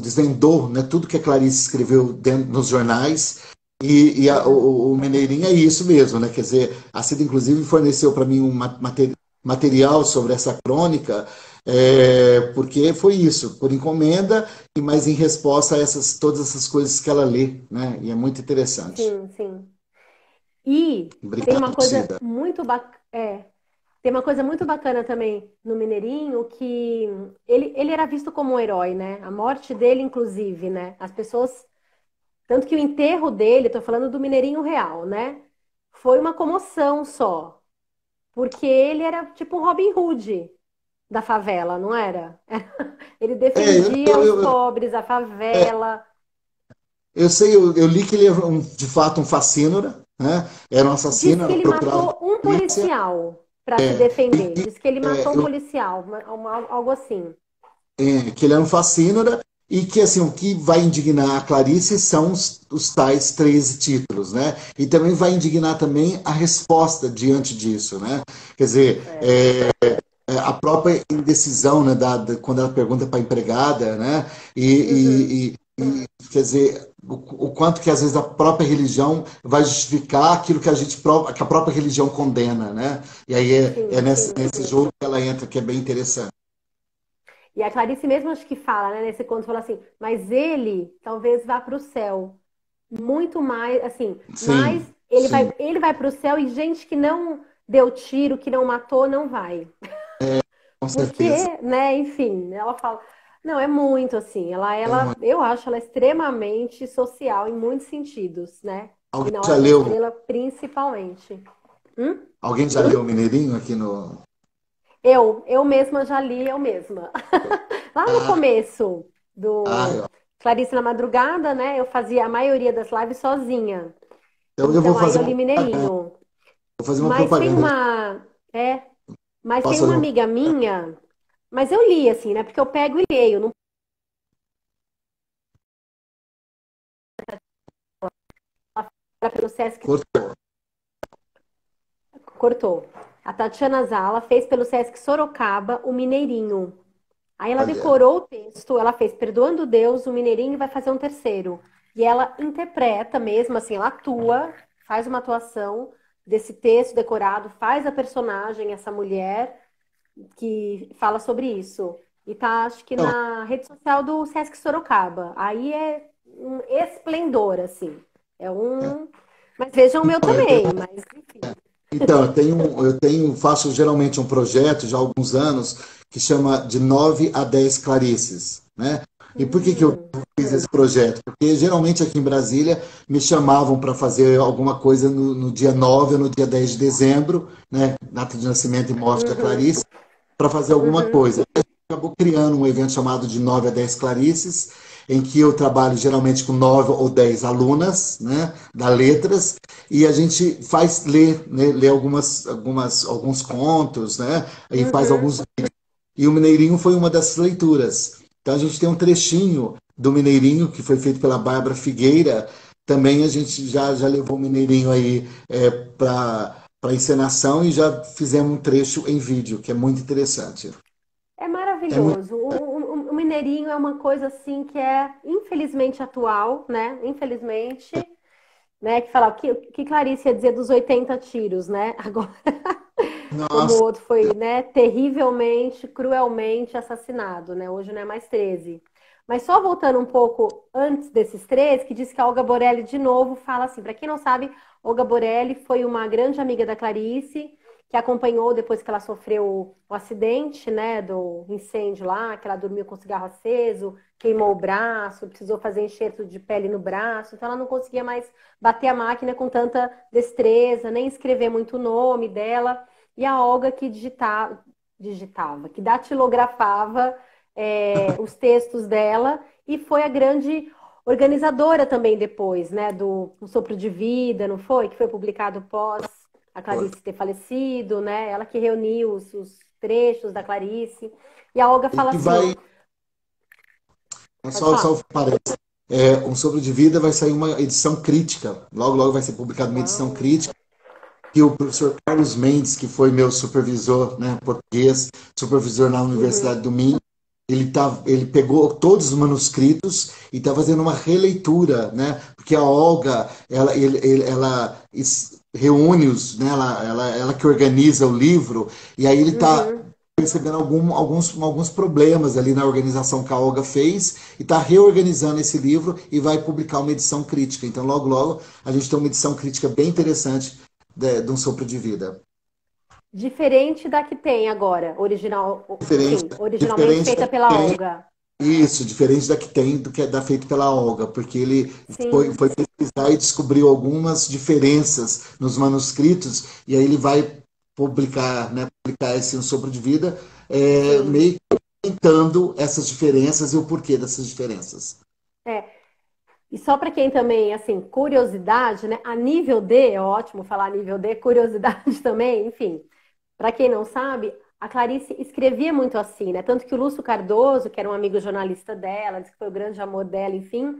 desvendou, né, tudo que a Clarice escreveu nos jornais. Uhum. O Mineirinho é isso mesmo, né? Quer dizer, a Cida, inclusive, forneceu para mim um material sobre essa crônica, porque foi isso, por encomenda, e mais em resposta a todas essas coisas que ela lê, né? E é muito interessante. Sim, sim. E tem uma Obrigado, coisa Cida. muito tem uma coisa muito bacana também no Mineirinho, que ele era visto como um herói, né? A morte dele, inclusive, né? As pessoas. Tanto que o enterro dele, tô falando do Mineirinho real, né? Foi uma comoção só. Porque ele era tipo um Robin Hood da favela, não era? Ele É, defendia os pobres, a favela. eu sei, eu li que ele é de fato um facínora, né? Era um Diz assassino, que era ele procurado matou um pela polícia. policial para se defender. Diz que ele matou um Eu, policial, algo assim. que ele era um facínora e que assim, o que vai indignar a Clarice são os tais 13 títulos, né? E também vai indignar também a resposta diante disso, né? Quer dizer, É. a própria indecisão, né, quando ela pergunta para a empregada, né, Uhum. quer dizer, o quanto que às vezes a própria religião vai justificar aquilo que que a própria religião condena, né? E aí é Sim, sim. nesse jogo que ela entra, que é bem interessante. E a Clarice mesmo acho que fala, né, nesse conto, fala assim, mas ele talvez vá para o céu. Muito mais, assim, mas Sim, sim, ele vai para o céu e gente que não deu tiro, que não matou, não vai. com Porque, certeza. né, enfim, ela fala. Não, é muito assim. É uma- Eu acho ela extremamente social em muitos sentidos, né? E Alguém na já Hora da leu, Estrela, principalmente. Hum? alguém já leu o Mineirinho aqui no. Eu mesma já li, eu mesma. Lá no Ah, começo do ó. Clarice na Madrugada, né? Eu fazia a maioria das lives sozinha. Então eu Então aí eu li Mineirinho. vou fazer uma Mas tem propaganda. uma, é, mas Posso tem fazer uma uma amiga minha, mas eu li assim, né? Porque eu pego e leio, não para pelo Sesc, cortou. cortou. A Tatiana Zala fez pelo Sesc Sorocaba o Mineirinho. Aí ela Olha. decorou o texto, ela fez Perdoando Deus, o Mineirinho e vai fazer um terceiro. E ela interpreta mesmo, assim, ela atua, faz uma atuação desse texto decorado, faz a personagem, essa mulher que fala sobre isso. E tá, acho que Então, na rede social do Sesc Sorocaba. Aí é um esplendor, assim. É um. Mas vejam o meu então, também, mas enfim. Então, faço geralmente um projeto já há alguns anos que chama de 9 a 10 Clarices, né? E por que que eu Hum, fiz esse projeto? Porque geralmente aqui em Brasília me chamavam para fazer alguma coisa no dia 9 ou no dia 10 de dezembro, né? Data de nascimento e morte da uhum, Clarice, para fazer alguma uhum, coisa. Acabou criando um evento chamado de 9 a 10 Clarices, em que eu trabalho geralmente com 9 ou 10 alunas, né, da letras, e a gente faz ler, né, ler alguns contos, né, e faz uhum. alguns. E o Mineirinho foi uma dessas leituras. Então a gente tem um trechinho do Mineirinho que foi feito pela Bárbara Figueira. Também a gente já levou o Mineirinho aí para encenação e já fizemos um trecho em vídeo, que é muito interessante. É É muito maravilhoso. O Mineirinho é uma coisa assim que é infelizmente atual, né? Infelizmente, né? Que fala que Clarice ia dizer dos 80 tiros, né? Agora, como o Nossa, outro foi, né? Terrivelmente, cruelmente assassinado, né? Hoje não é mais 13. Mas só voltando um pouco antes desses três, que diz que a Olga Borelli de novo fala assim, para quem não sabe, Olga Borelli foi uma grande amiga da Clarice, que acompanhou depois que ela sofreu o acidente, né, do incêndio lá, que ela dormiu com cigarro aceso, queimou o braço, precisou fazer enxerto de pele no braço, então ela não conseguia mais bater a máquina com tanta destreza, nem escrever muito o nome dela. E a Olga que digitava, que datilografava os textos dela e foi a grande organizadora também depois, né, do Um Sopro de Vida, não foi? Que foi publicado pós a Clarice ter falecido, né? Ela que reuniu os trechos da Clarice. E a Olga fala e assim, vai, é pode só falar. parece, um sobre de vida vai sair uma edição crítica. Logo, logo vai ser publicada uma edição Uau. crítica que o professor Carlos Mendes, que foi meu supervisor, né, português, supervisor na Uhum, Universidade do Minho, ele pegou todos os manuscritos e está fazendo uma releitura, né? Porque a Olga, reúne né? Ela que organiza o livro e aí ele está uhum. percebendo alguns problemas ali na organização que a Olga fez e está reorganizando esse livro e vai publicar uma edição crítica. Então, logo, logo, a gente tem uma edição crítica bem interessante de Um Sopro de Vida. Diferente da que tem agora, original, Diferente, assim, originalmente diferente da feita que pela tem, Olga. isso, diferente da que tem do que é da feito pela Olga, porque ele Sim. foi pesquisar e descobriu algumas diferenças nos manuscritos, e aí ele vai publicar, né, publicar esse Um Sopro de Vida, Sim. meio que comentando essas diferenças e o porquê dessas diferenças. É. E só para quem também, assim, curiosidade, né? A nível D, é ótimo falar a nível D, curiosidade também, enfim. Para quem não sabe, a Clarice escrevia muito assim, né? Tanto que o Lúcio Cardoso, que era um amigo jornalista dela, disse que foi o grande amor dela, enfim,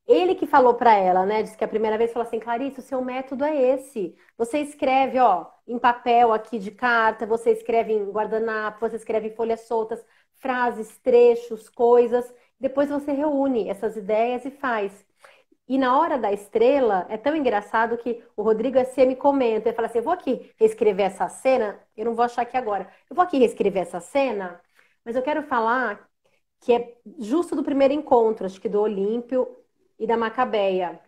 ele que falou para ela, né? Disse que a primeira vez falou assim, Clarice, o seu método é esse. Você escreve, ó, em papel aqui de carta, você escreve em guardanapo, você escreve em folhas soltas, frases, trechos, coisas. Depois você reúne essas ideias e faz. E na hora da estrela, é tão engraçado que o Rodrigo S. me comenta, ele fala assim, eu vou aqui reescrever essa cena, eu não vou achar aqui agora, eu vou aqui reescrever essa cena, mas eu quero falar que é justo do primeiro encontro, acho que do Olímpio e da Macabeia.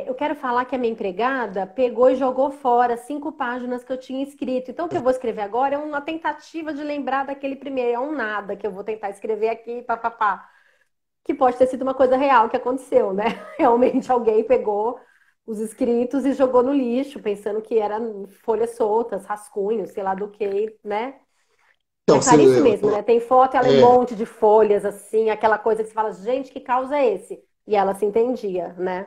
Eu quero falar que a minha empregada pegou e jogou fora 5 páginas que eu tinha escrito. Então, o que eu vou escrever agora é uma tentativa de lembrar daquele primeiro, é um nada que eu vou tentar escrever aqui, papapá. Que pode ter sido uma coisa real que aconteceu, né? Realmente alguém pegou os escritos e jogou no lixo, pensando que eram folhas soltas, rascunhos, sei lá do que, né? E a Então, Clarice mesmo, né? Tem foto, ela é um é, monte de folhas, assim, aquela coisa que você fala, gente, que caos é esse? E ela se entendia, né?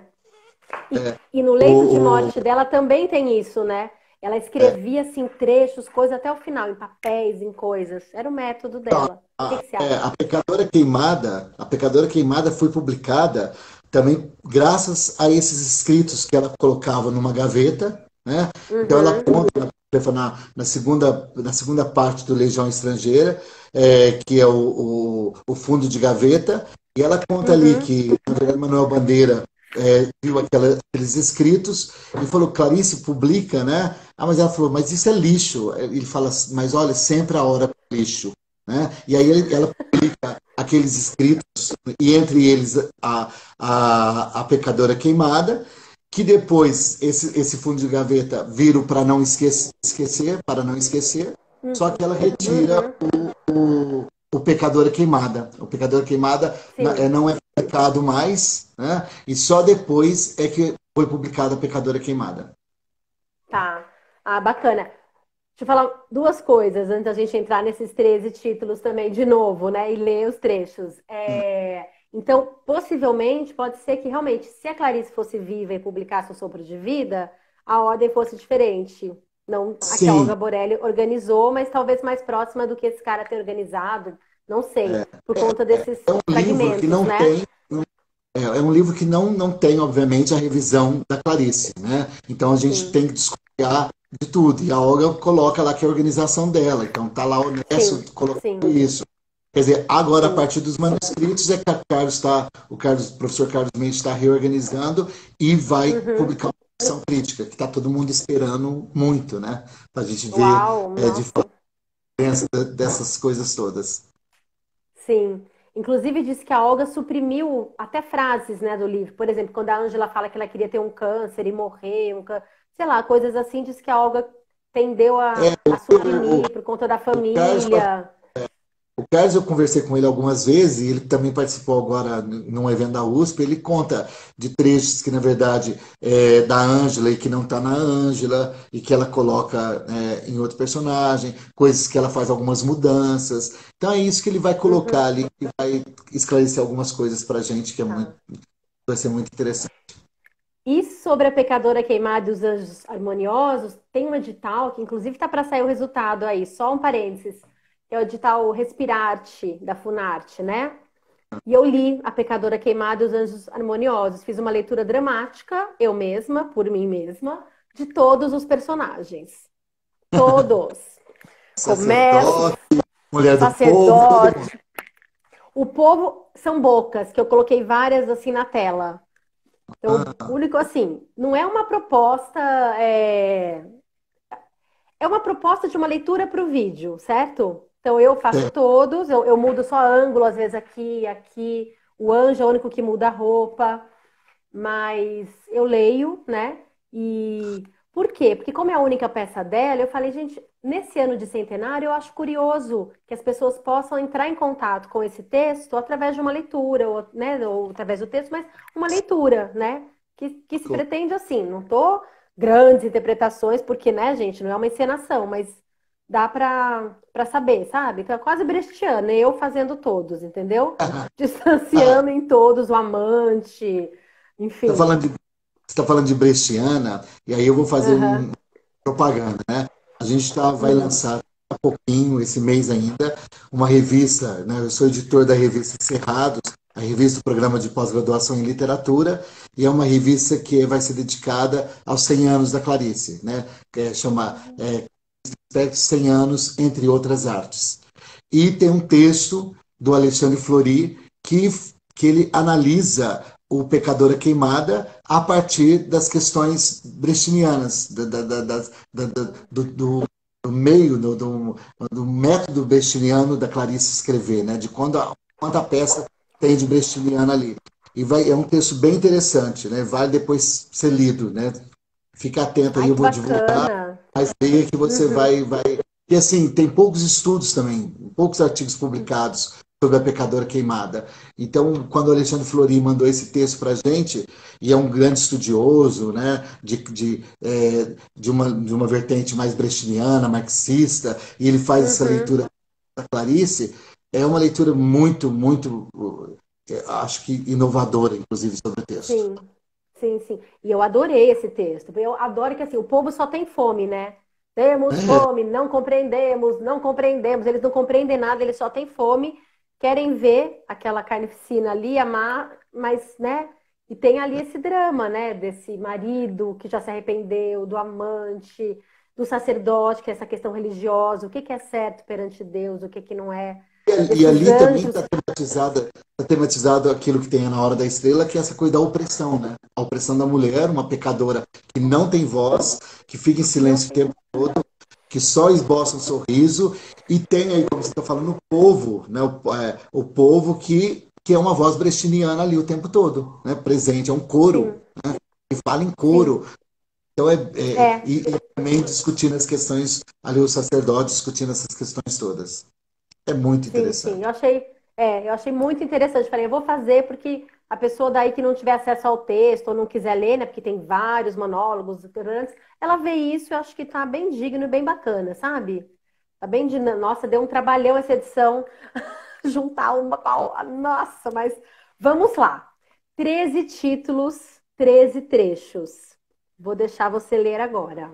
E no leito de o, morte dela também tem isso, né? Ela escrevia, assim, trechos, coisas até o final, em papéis, em coisas. Era o método dela. O que que você acha? a Pecadora Queimada foi publicada também graças a esses escritos que ela colocava numa gaveta, né? Então ela Uhum, conta na segunda parte do Legião Estrangeira, que é o fundo de gaveta, e ela conta ali uhum. que, na verdade, Manuel Bandeira viu aqueles escritos e falou, Clarice, publica, né? Ah, mas ela falou, mas isso é lixo. Ele fala, mas olha, sempre a hora para lixo, né? E aí ela publica aqueles escritos, e entre eles a Pecadora Queimada, que depois esse fundo de gaveta vira para não esquecer, para não esquecer, só que ela retira Uhum. o Pecadora Queimada. O Pecadora Queimada Sim, não é publicado mais, né? E só depois é que foi publicada a Pecadora Queimada. tá. Ah, bacana. Deixa eu falar duas coisas antes da gente entrar nesses 13 títulos também de novo, né? E ler os trechos. Então, possivelmente, pode ser que realmente, se a Clarice fosse viva e publicasse o Sopro de Vida, a ordem fosse diferente. Não a que a Sim, Olga Borelli organizou, mas talvez mais próxima do que esse cara ter organizado. Não sei, por conta desses é um livro que fragmentos, não né? tem. É um livro que não tem, obviamente, a revisão da Clarice, né? Então a gente Sim, tem que desconfiar de tudo. E a Olga coloca lá que é a organização dela. Então tá lá o Nécio sim, colocando sim, isso. Quer dizer, agora, a sim. partir dos manuscritos, é que o professor Carlos Mendes está reorganizando e vai Uhum. publicar uma versão crítica, que está todo mundo esperando muito, né? Para a gente ver Uau, de fato nossa. a diferença dessas coisas todas. Sim. Inclusive disse que a Olga suprimiu até frases, né, do livro. Por exemplo, quando a Ângela fala que ela queria ter um câncer e morrer, sei lá, coisas assim, diz que a Olga tendeu a O, suprimir por conta da o Carlos família. O Carlos, eu conversei com ele algumas vezes, e ele também participou agora num evento da USP. Ele conta de trechos que, na verdade, é da Ângela e que não está na Ângela, e que ela coloca em outro personagem, coisas que ela faz algumas mudanças. Então é isso que ele vai colocar Uhum, ali, que vai esclarecer algumas coisas para a gente, que tá. vai ser muito interessante. E sobre a pecadora queimada e os anjos harmoniosos, tem um edital que, inclusive, está para sair o resultado aí, só um parênteses, que é o edital Respirarte, da Funarte, né? E eu li A Pecadora Queimada e os Anjos Harmoniosos. Fiz uma leitura dramática, eu mesma, por mim mesma, de todos os personagens. Todos. Começa, Sacerdote, mulher do povo, todo mundo. sacerdote. O povo são bocas, que eu coloquei várias assim na tela. Então, o único assim, não é uma proposta, é uma proposta de uma leitura para o vídeo, certo? Então eu faço todos, eu mudo só ângulo, às vezes aqui, aqui. O anjo é o único que muda a roupa. Mas eu leio, né? E por quê? Porque como é a única peça dela, eu falei, gente, nesse ano de centenário, eu acho curioso que as pessoas possam entrar em contato com esse texto através de uma leitura, ou, né, ou através do texto, mas uma leitura, né? Que se pretende assim, não tô grandes interpretações, porque, né, gente, não é uma encenação, mas dá para saber, sabe? Então é quase brechtiano, eu fazendo todos, entendeu? Ah, Distanciando em todos o amante, tá enfim. falando de, você está falando de Brechiana, e aí eu vou fazer Aham. propaganda, né? A gente vai Uhum. lançar há pouquinho, esse mês ainda, uma revista, né? Eu sou editor da revista Cerrados, a revista do Programa de Pós-Graduação em Literatura, e é uma revista que vai ser dedicada aos 100 anos da Clarice, né? Que chama 100 anos, entre outras artes. E tem um texto do Alexandre Fleury que ele analisa o Pecadora Queimada a partir das questões brechtianas, do meio, do método brechtiano da Clarice escrever, né? De quando a peça tem de brechtiana ali. É um texto bem interessante, né? Vale depois ser lido, né? Fica atento aí, Ai, eu que vou divulgar, bacana. mas leia que você Uhum. vai. E assim, tem poucos estudos também, poucos artigos publicados sobre a pecadora queimada. Então, quando o Alexandre Florim mandou esse texto para a gente, e é um grande estudioso, né, de uma vertente mais brechtiana, marxista, e ele faz essa Uhum. leitura da Clarice, é uma leitura muito, muito, acho que inovadora, inclusive, sobre o texto. Sim, sim, sim. E eu adorei esse texto. Eu adoro que assim, o povo só tem fome, né? Temos fome, não compreendemos, não compreendemos. Eles não compreendem nada, eles só têm fome, querem ver aquela carnificina ali, amar, mas, né? E tem ali esse drama, né? Desse marido que já se arrependeu, do amante, do sacerdote, que é essa questão religiosa, o que que é certo perante Deus, o que que não é, E desses ali também anjos. está tematizado aquilo que tem na Hora da Estrela, que é essa coisa da opressão, né? A opressão da mulher, uma pecadora que não tem voz, que fica em silêncio o tempo todo, que só esboça um sorriso, e tem aí, como você está falando, o povo, né? O povo que é uma voz brechtiana ali o tempo todo, né? Presente, é um coro. Sim. e fala em sim. coro. Então, É, e também discutindo as questões, ali o sacerdote discutindo essas questões todas. É muito sim, sim. interessante. Eu achei muito interessante. Falei, eu vou fazer porque a pessoa daí que não tiver acesso ao texto ou não quiser ler, né? Porque tem vários monólogos grandes, ela vê isso e eu acho que tá bem digno e bem bacana, sabe? Tá bem dinâmico. Nossa, deu um trabalhão essa edição, juntar uma com a outra. Nossa, mas vamos lá. 13 títulos, 13 trechos. Vou deixar você ler agora.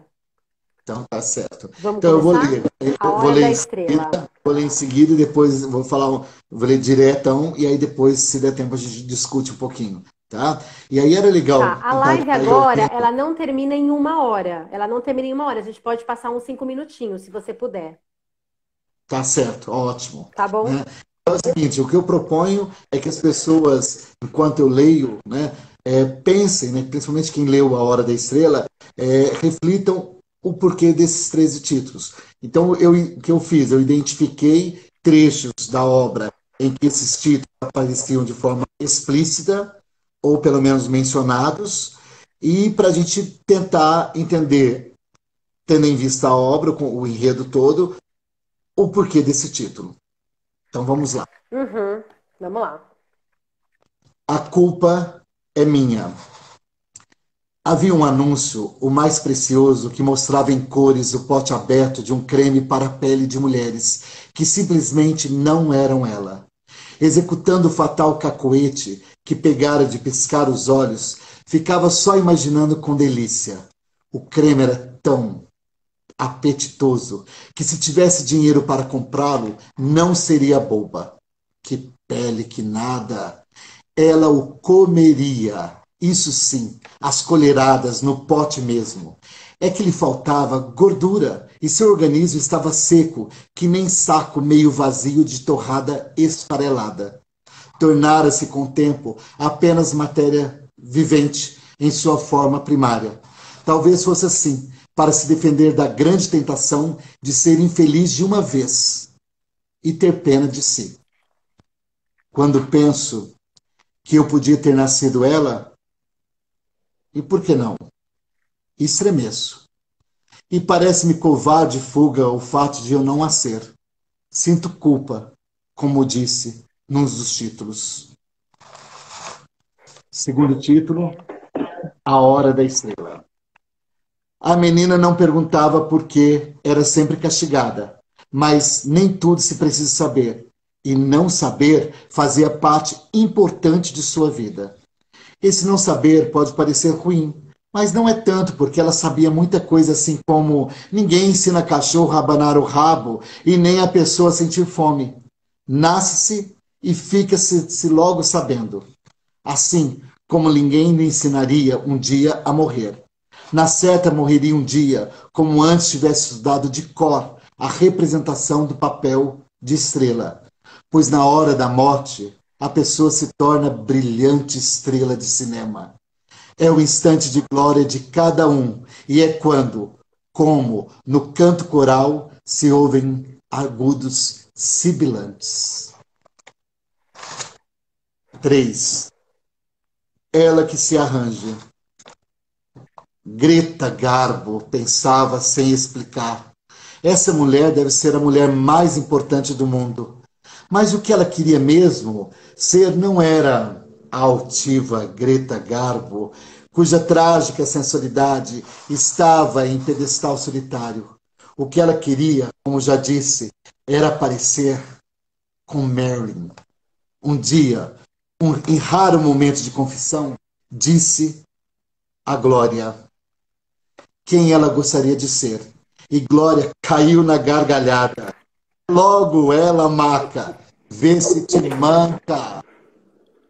Então, tá certo. Vamos Então, eu vou começar? ler. A Eu Hora da Estrela. vou ler em seguida e depois vou falar, vou ler diretão e aí depois, se der tempo, a gente discute um pouquinho, tá? E aí era Tá, legal a live compartilhar o agora, tempo. ela não termina em 1 hora. Ela não termina em 1 hora. A gente pode passar uns 5 minutinhos, se você puder. Tá certo, ótimo. Tá Né? bom? Então é o seguinte, o que eu proponho é que as pessoas, enquanto eu leio, né, pensem, né, principalmente quem leu A Hora da Estrela, reflitam o porquê desses 13 títulos. Então, o que eu fiz? Eu identifiquei trechos da obra em que esses títulos apareciam de forma explícita, ou pelo menos mencionados, e para a gente tentar entender, tendo em vista a obra, com o enredo todo, o porquê desse título. Então vamos lá. Uhum. Vamos lá. A culpa é minha. Havia um anúncio, o mais precioso, que mostrava em cores o pote aberto de um creme para a pele de mulheres que simplesmente não eram ela. Executando o fatal cacoete que pegara de piscar os olhos, ficava só imaginando com delícia. O creme era tão apetitoso que, se tivesse dinheiro para comprá-lo, não seria boba. Que pele, que nada! Ela o comeria, isso sim, às colheradas, no pote mesmo. É que lhe faltava gordura e seu organismo estava seco, que nem saco meio vazio de torrada esfarelada. Tornara-se com o tempo apenas matéria vivente em sua forma primária. Talvez fosse assim, para se defender da grande tentação de ser infeliz de uma vez e ter pena de si. Quando penso que eu podia ter nascido ela, e por que não? Estremeço. E parece-me covarde fuga o fato de eu não a ser. Sinto culpa, como disse num dos títulos. Segundo título, É. A Hora da Estrela. A menina não perguntava por que era sempre castigada, mas nem tudo se precisa saber. E não saber fazia parte importante de sua vida. Esse não saber pode parecer ruim, mas não é tanto, porque ela sabia muita coisa, assim como ninguém ensina cachorro a abanar o rabo e nem a pessoa a sentir fome. Nasce-se e fica-se logo sabendo. Assim como ninguém lhe ensinaria um dia a morrer. Na certa, morreria um dia, como antes tivesse estudado de cor a representação do papel de estrela. Pois na hora da morte, a pessoa se torna brilhante estrela de cinema. É o instante de glória de cada um, e é quando, como no canto coral, se ouvem agudos sibilantes. 3. Ela que se arranja. Greta Garbo pensava sem explicar. Essa mulher deve ser a mulher mais importante do mundo. Mas o que ela queria mesmo ser não era a altiva Greta Garbo, cuja trágica sensualidade estava em pedestal solitário. O que ela queria, como já disse, era aparecer com Marilyn. Um dia, em raro momento de confissão, disse a Glória quem ela gostaria de ser. E Glória caiu na gargalhada. Logo ela, maca, vê se te manca.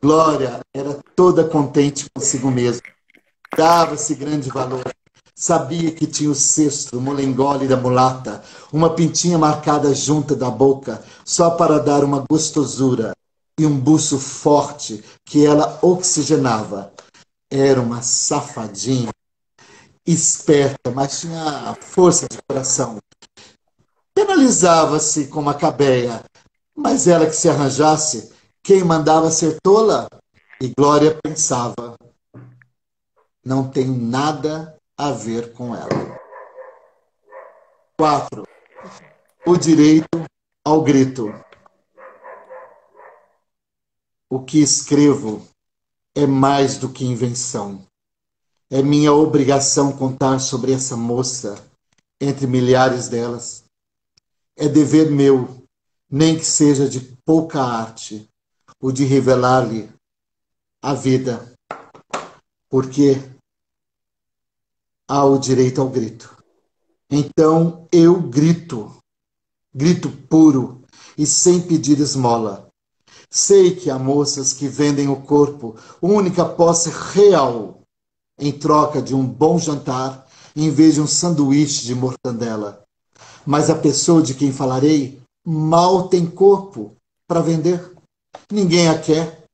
Glória era toda contente consigo mesma. Dava-se grande valor. Sabia que tinha o cesto, o molengole da mulata, uma pintinha marcada junta da boca, só para dar uma gostosura, e um buço forte que ela oxigenava. Era uma safadinha, esperta, mas tinha força de coração. Penalizava-se com uma cabeia, mas ela que se arranjasse, quem mandava ser tola? E Glória pensava. Não tenho nada a ver com ela. 4. O direito ao grito. O que escrevo é mais do que invenção. É minha obrigação contar sobre essa moça, entre milhares delas. É dever meu, nem que seja de pouca arte, o de revelar-lhe a vida, porque há o direito ao grito. Então eu grito, grito puro e sem pedir esmola. Sei que há moças que vendem o corpo, única posse real, em troca de um bom jantar, em vez de um sanduíche de mortandela. Mas a pessoa de quem falarei mal tem corpo para vender. Ninguém a quer.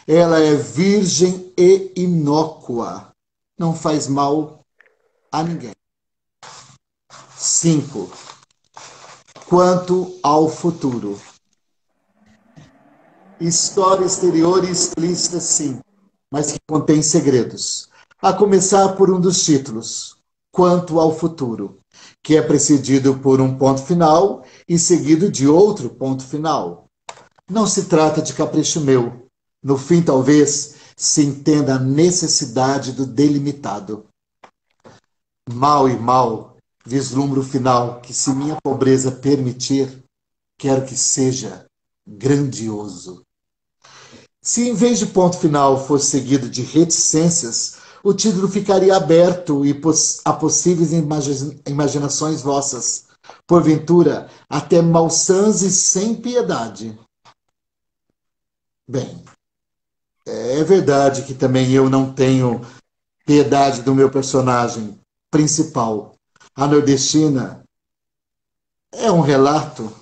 Ela é virgem e inócua. Não faz mal a ninguém. 5. Quanto ao futuro. História exterior e explícita, sim, mas que contém segredos. A começar por um dos títulos, Quanto ao futuro, que é precedido por um ponto final e seguido de outro ponto final. Não se trata de capricho meu. No fim, talvez, se entenda a necessidade do delimitado. Mal e mal, vislumbro o final que, se minha pobreza permitir, quero que seja grandioso. Se em vez de ponto final fosse seguido de reticências, o título ficaria aberto a possíveis imaginações vossas, porventura até malsãs e sem piedade. Bem, é verdade que também eu não tenho piedade do meu personagem principal. A nordestina é um relato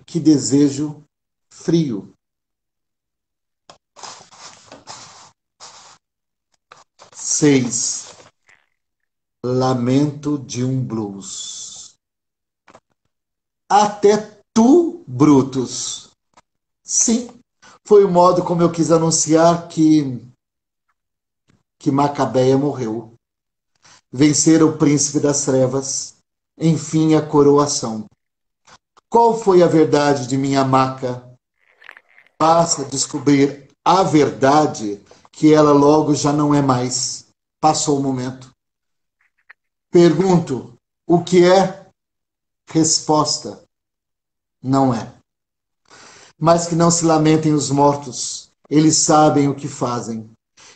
que desejo frio. 6. Lamento de um blues. Até tu, Brutus. Sim, foi o modo como eu quis anunciar que Macabeia morreu. Vencer o príncipe das trevas, enfim a coroação. Qual foi a verdade de minha Maca? Basta descobrir a verdade que ela logo já não é mais. Passou o momento. Pergunto, o que é? Resposta, não é. Mas que não se lamentem os mortos, eles sabem o que fazem.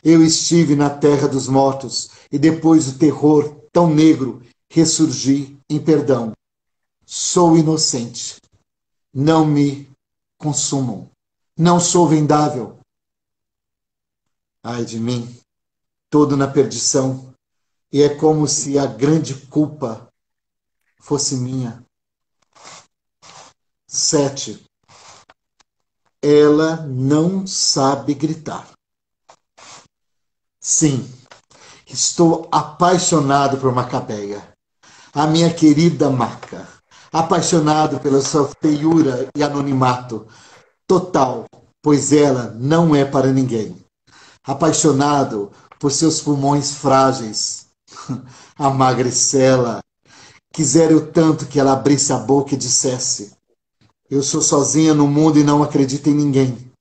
Eu estive na terra dos mortos e depois do terror tão negro ressurgi em perdão. Sou inocente. Não me consumam. Não sou vendável. Ai de mim, todo na perdição, e é como se a grande culpa fosse minha. 7. Ela não sabe gritar. Sim, estou apaixonado por Macabeia, a minha querida Maca. Apaixonado pela sua feiura e anonimato total, pois ela não é para ninguém. Apaixonado por seus pulmões frágeis. A magricela. Quisera eu tanto que ela abrisse a boca e dissesse: eu sou sozinha no mundo e não acredito em ninguém.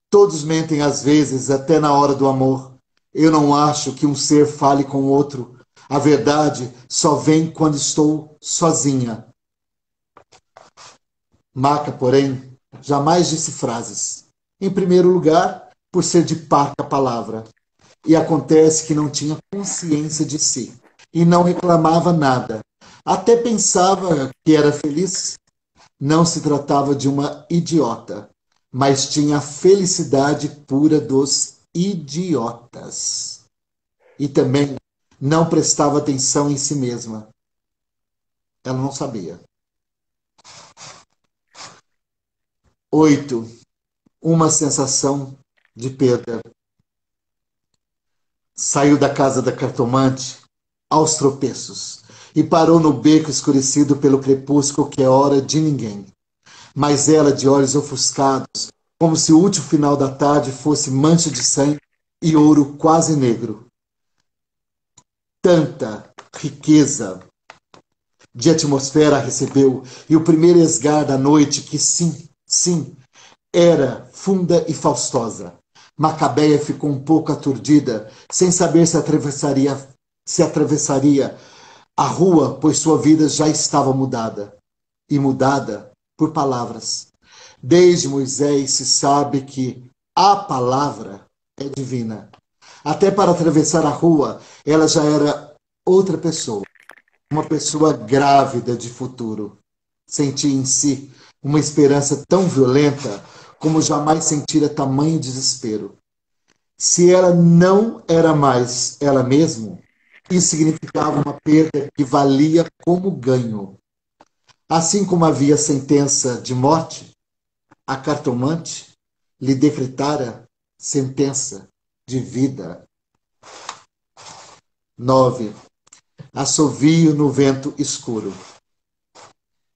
Todos mentem às vezes, até na hora do amor. Eu não acho que um ser fale com o outro. A verdade só vem quando estou sozinha. Maca, porém, jamais disse frases. Em primeiro lugar, por ser de parca palavra. E acontece que não tinha consciência de si. E não reclamava nada. Até pensava que era feliz. Não se tratava de uma idiota, mas tinha a felicidade pura dos idiotas. E também não prestava atenção em si mesma. Ela não sabia. 8. Uma sensação de perda. Saiu da casa da cartomante aos tropeços e parou no beco escurecido pelo crepúsculo que é hora de ninguém. Mas ela, de olhos ofuscados, como se o último final da tarde fosse mancha de sangue e ouro quase negro. tanta riqueza de atmosfera recebeu, e o primeiro esgar da noite, que sim, sim, era funda e faustosa. Macabeia ficou um pouco aturdida, sem saber se atravessaria a rua, pois sua vida já estava mudada, e mudada por palavras. Desde Moisés se sabe que a palavra é divina. Até para atravessar a rua, ela já era outra pessoa, uma pessoa grávida de futuro. Sentia em si uma esperança tão violenta como jamais sentira tamanho desespero. Se ela não era mais ela mesma, isso significava uma perda que valia como ganho. Assim como havia sentença de morte, a cartomante lhe decretara sentença de vida. 9. Assovio no vento escuro.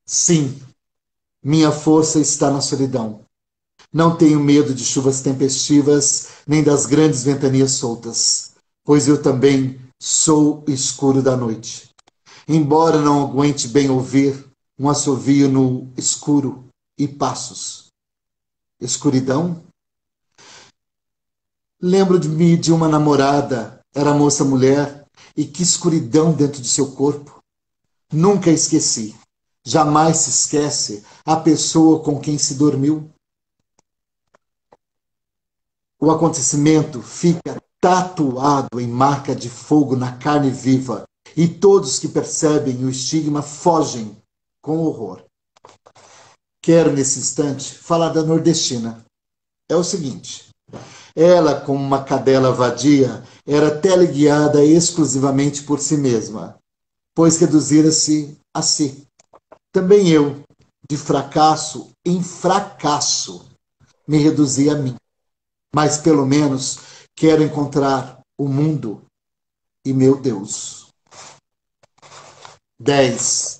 Sim, minha força está na solidão. Não tenho medo de chuvas tempestivas, nem das grandes ventanias soltas, pois eu também sou o escuro da noite. Embora não aguente bem ouvir um assovio no escuro e passos. Escuridão? Lembro-me de uma namorada, era moça-mulher, e que escuridão dentro de seu corpo. Nunca esqueci. Jamais se esquece a pessoa com quem se dormiu. O acontecimento fica tatuado em marca de fogo na carne viva, e todos que percebem o estigma fogem com horror. Quero, nesse instante, falar da nordestina. É o seguinte: ela, como uma cadela vadia, era teleguiada exclusivamente por si mesma, pois reduzira-se a si. Também eu, de fracasso em fracasso, me reduzi a mim. Mas pelo menos quero encontrar o mundo e meu Deus. 10.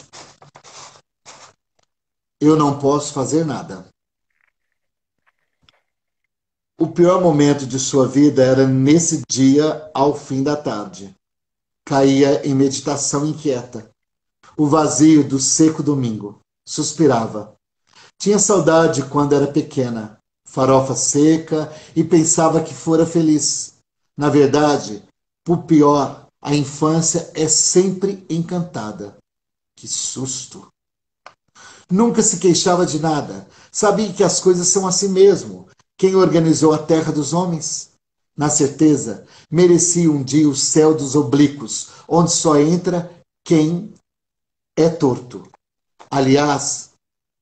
Eu não posso fazer nada. O pior momento de sua vida era nesse dia, ao fim da tarde. Caía em meditação inquieta. O vazio do seco domingo. Suspirava. Tinha saudade quando era pequena. Farofa seca, e pensava que fora feliz. Na verdade, por pior, a infância é sempre encantada. Que susto! Nunca se queixava de nada. Sabia que as coisas são assim mesmo. Quem organizou a terra dos homens? Na certeza, merecia um dia o céu dos oblíquos, onde só entra quem é torto. Aliás,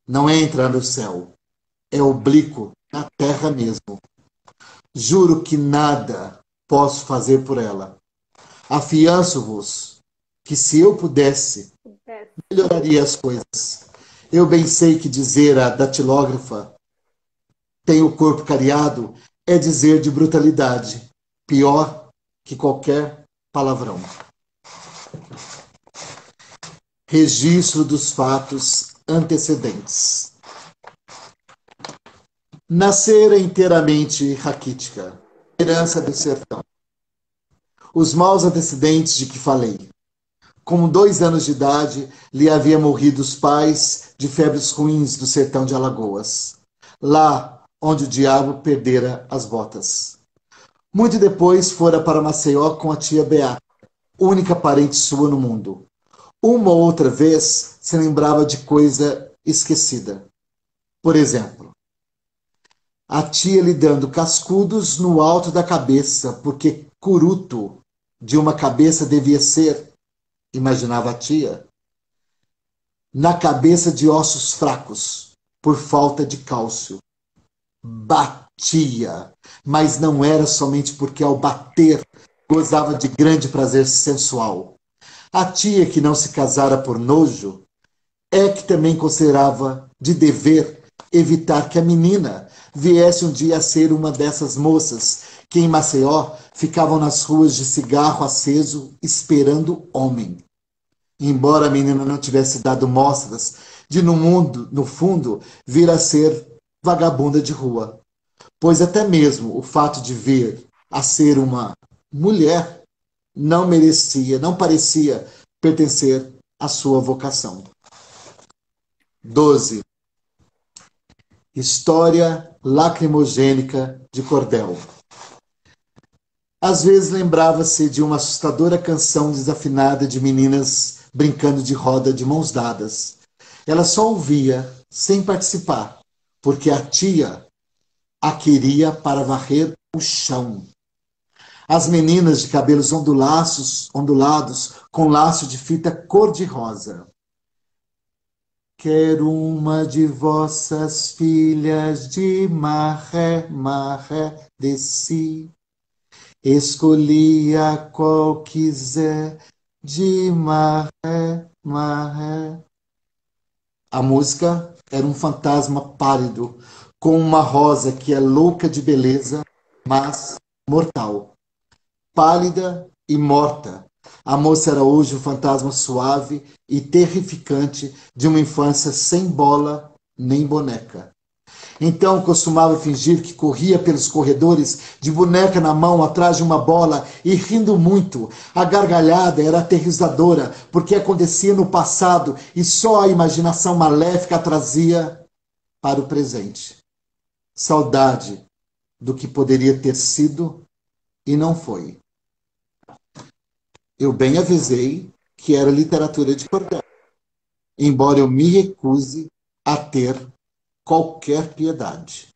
não entra no céu. É oblíquo na terra mesmo. Juro que nada posso fazer por ela. Afianço-vos que se eu pudesse, melhoraria as coisas. Eu bem sei que dizer à datilógrafa tem o corpo cariado é dizer de brutalidade, pior que qualquer palavrão. Registro dos fatos antecedentes. Nascera inteiramente raquítica, herança do sertão. Os maus antecedentes de que falei. Com 2 anos de idade, lhe havia morrido os pais de febres ruins do sertão de Alagoas, lá onde o diabo perdera as botas. Muito depois fora para Maceió com a tia Beata, única parente sua no mundo. Uma ou outra vez se lembrava de coisa esquecida. Por exemplo, a tia lhe dando cascudos no alto da cabeça, porque curuto de uma cabeça devia ser, imaginava a tia, na cabeça de ossos fracos, por falta de cálcio. Batia, mas não era somente porque ao bater gozava de grande prazer sensual. A tia que não se casara por nojo é que também considerava de dever evitar que a menina viesse um dia a ser uma dessas moças que em Maceió ficavam nas ruas de cigarro aceso esperando homem. Embora a menina não tivesse dado mostras de no fundo vir a ser vagabunda de rua, pois até mesmo o fato de vir a ser uma mulher não merecia, não parecia pertencer à sua vocação. 12. História lacrimogênica de cordel. Às vezes lembrava-se de uma assustadora canção desafinada de meninas brincando de roda de mãos dadas. Ela só ouvia, sem participar, porque a tia a queria para varrer o chão. As meninas de cabelos ondulados com laço de fita cor-de-rosa. Quero uma de vossas filhas de maré, maré de si. Escolhi a qual quiser de maré, maré. A música era um fantasma pálido, com uma rosa que é louca de beleza, mas mortal. Pálida e morta, a moça era hoje o fantasma suave e terrificante de uma infância sem bola nem boneca. Então costumava fingir que corria pelos corredores de boneca na mão atrás de uma bola e rindo muito. A gargalhada era aterrorizadora porque acontecia no passado e só a imaginação maléfica a trazia para o presente. Saudade do que poderia ter sido e não foi. Eu bem avisei que era literatura de cordel, embora eu me recuse a ter qualquer piedade.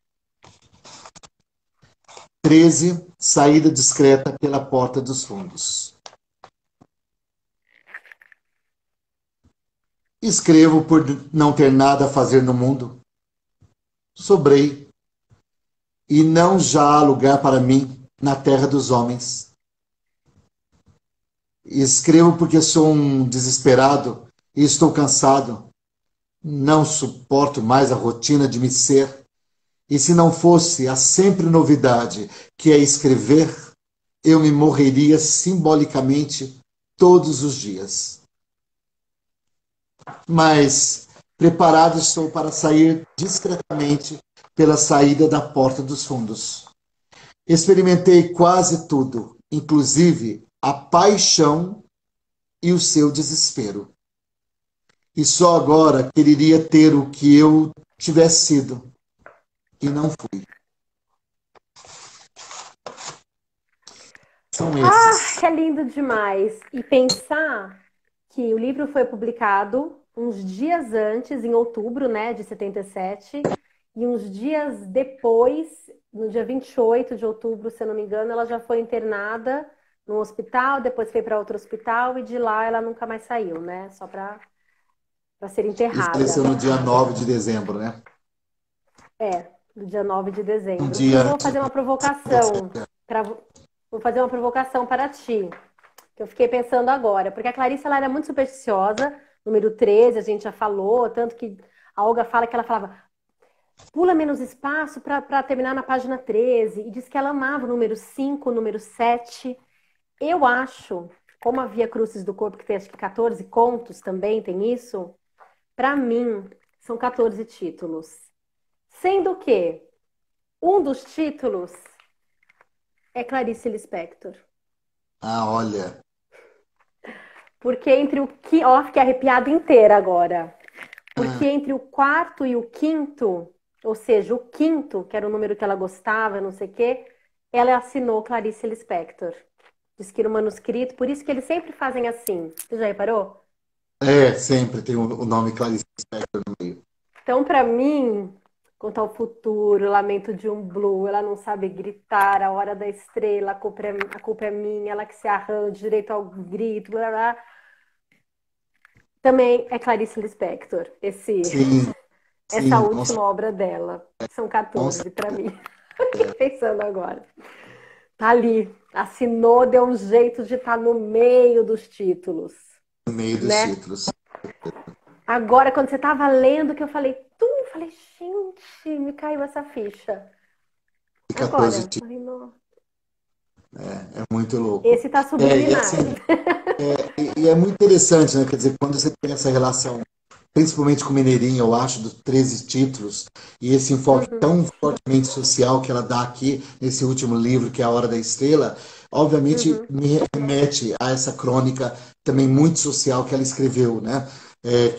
13. Saída discreta pela porta dos fundos. Escrevo por não ter nada a fazer no mundo. Sobrei. E não já há lugar para mim na terra dos homens. Escrevo porque sou um desesperado e estou cansado. Não suporto mais a rotina de me ser. E se não fosse a sempre novidade que é escrever, eu me morreria simbolicamente todos os dias. Mas preparado estou para sair discretamente pela saída da porta dos fundos. Experimentei quase tudo, inclusive a paixão e o seu desespero. E só agora quereria ter o que eu tivesse sido, e não fui. São esses. Que é lindo demais. E pensar que o livro foi publicado uns dias antes, em outubro, né, de 77, e uns dias depois, no dia 28 de outubro, se eu não me engano, ela já foi internada num hospital, depois foi para outro hospital, e de lá ela nunca mais saiu, né? Só para ser E enterrada. faleceu no dia 9 de dezembro, né? No dia 9 de dezembro. Um dia... Eu vou fazer uma provocação vou fazer uma provocação para ti, que eu fiquei pensando agora, porque a Clarice ela era muito supersticiosa, número 13, a gente já falou, tanto que a Olga fala que ela falava pula menos espaço para terminar na página 13, e diz que ela amava o número 5, o número 7. Eu acho, como a Via Crucis do Corpo, que tem acho que 14 contos também, tem isso, para mim são 14 títulos. Sendo que um dos títulos é Clarice Lispector. Ah, olha. Porque entre o que... Ó, fiquei arrepiada inteira agora. Porque entre o quarto e o quinto, ou seja, o quinto, que era o número que ela gostava, não sei o quê, ela assinou Clarice Lispector. Diz que no manuscrito, por isso que eles sempre fazem assim. Você já reparou? Sempre tem o nome Clarice Lispector no meio. Então, para mim, Quanto ao futuro, lamento de um blue, ela não sabe gritar, a hora da estrela, a culpa é minha, ela que se arranja, direito ao grito, blá, blá. Também é Clarice Lispector, essa última obra dela. São 14 para mim. Fiquei pensando agora. Tá ali, assinou, deu um jeito de estar no meio dos títulos. No meio dos títulos. Agora, quando você estava lendo, que eu falei, gente, me caiu essa ficha. 14 títulos. É muito louco. Esse tá subliminar. E é muito interessante, né? Quer dizer, quando você tem essa relação, principalmente com Mineirinho, eu acho, dos 13 títulos, e esse enfoque tão fortemente social que ela dá aqui, nesse último livro, que é A Hora da Estrela, obviamente Uhum, me remete a essa crônica também muito social que ela escreveu, né?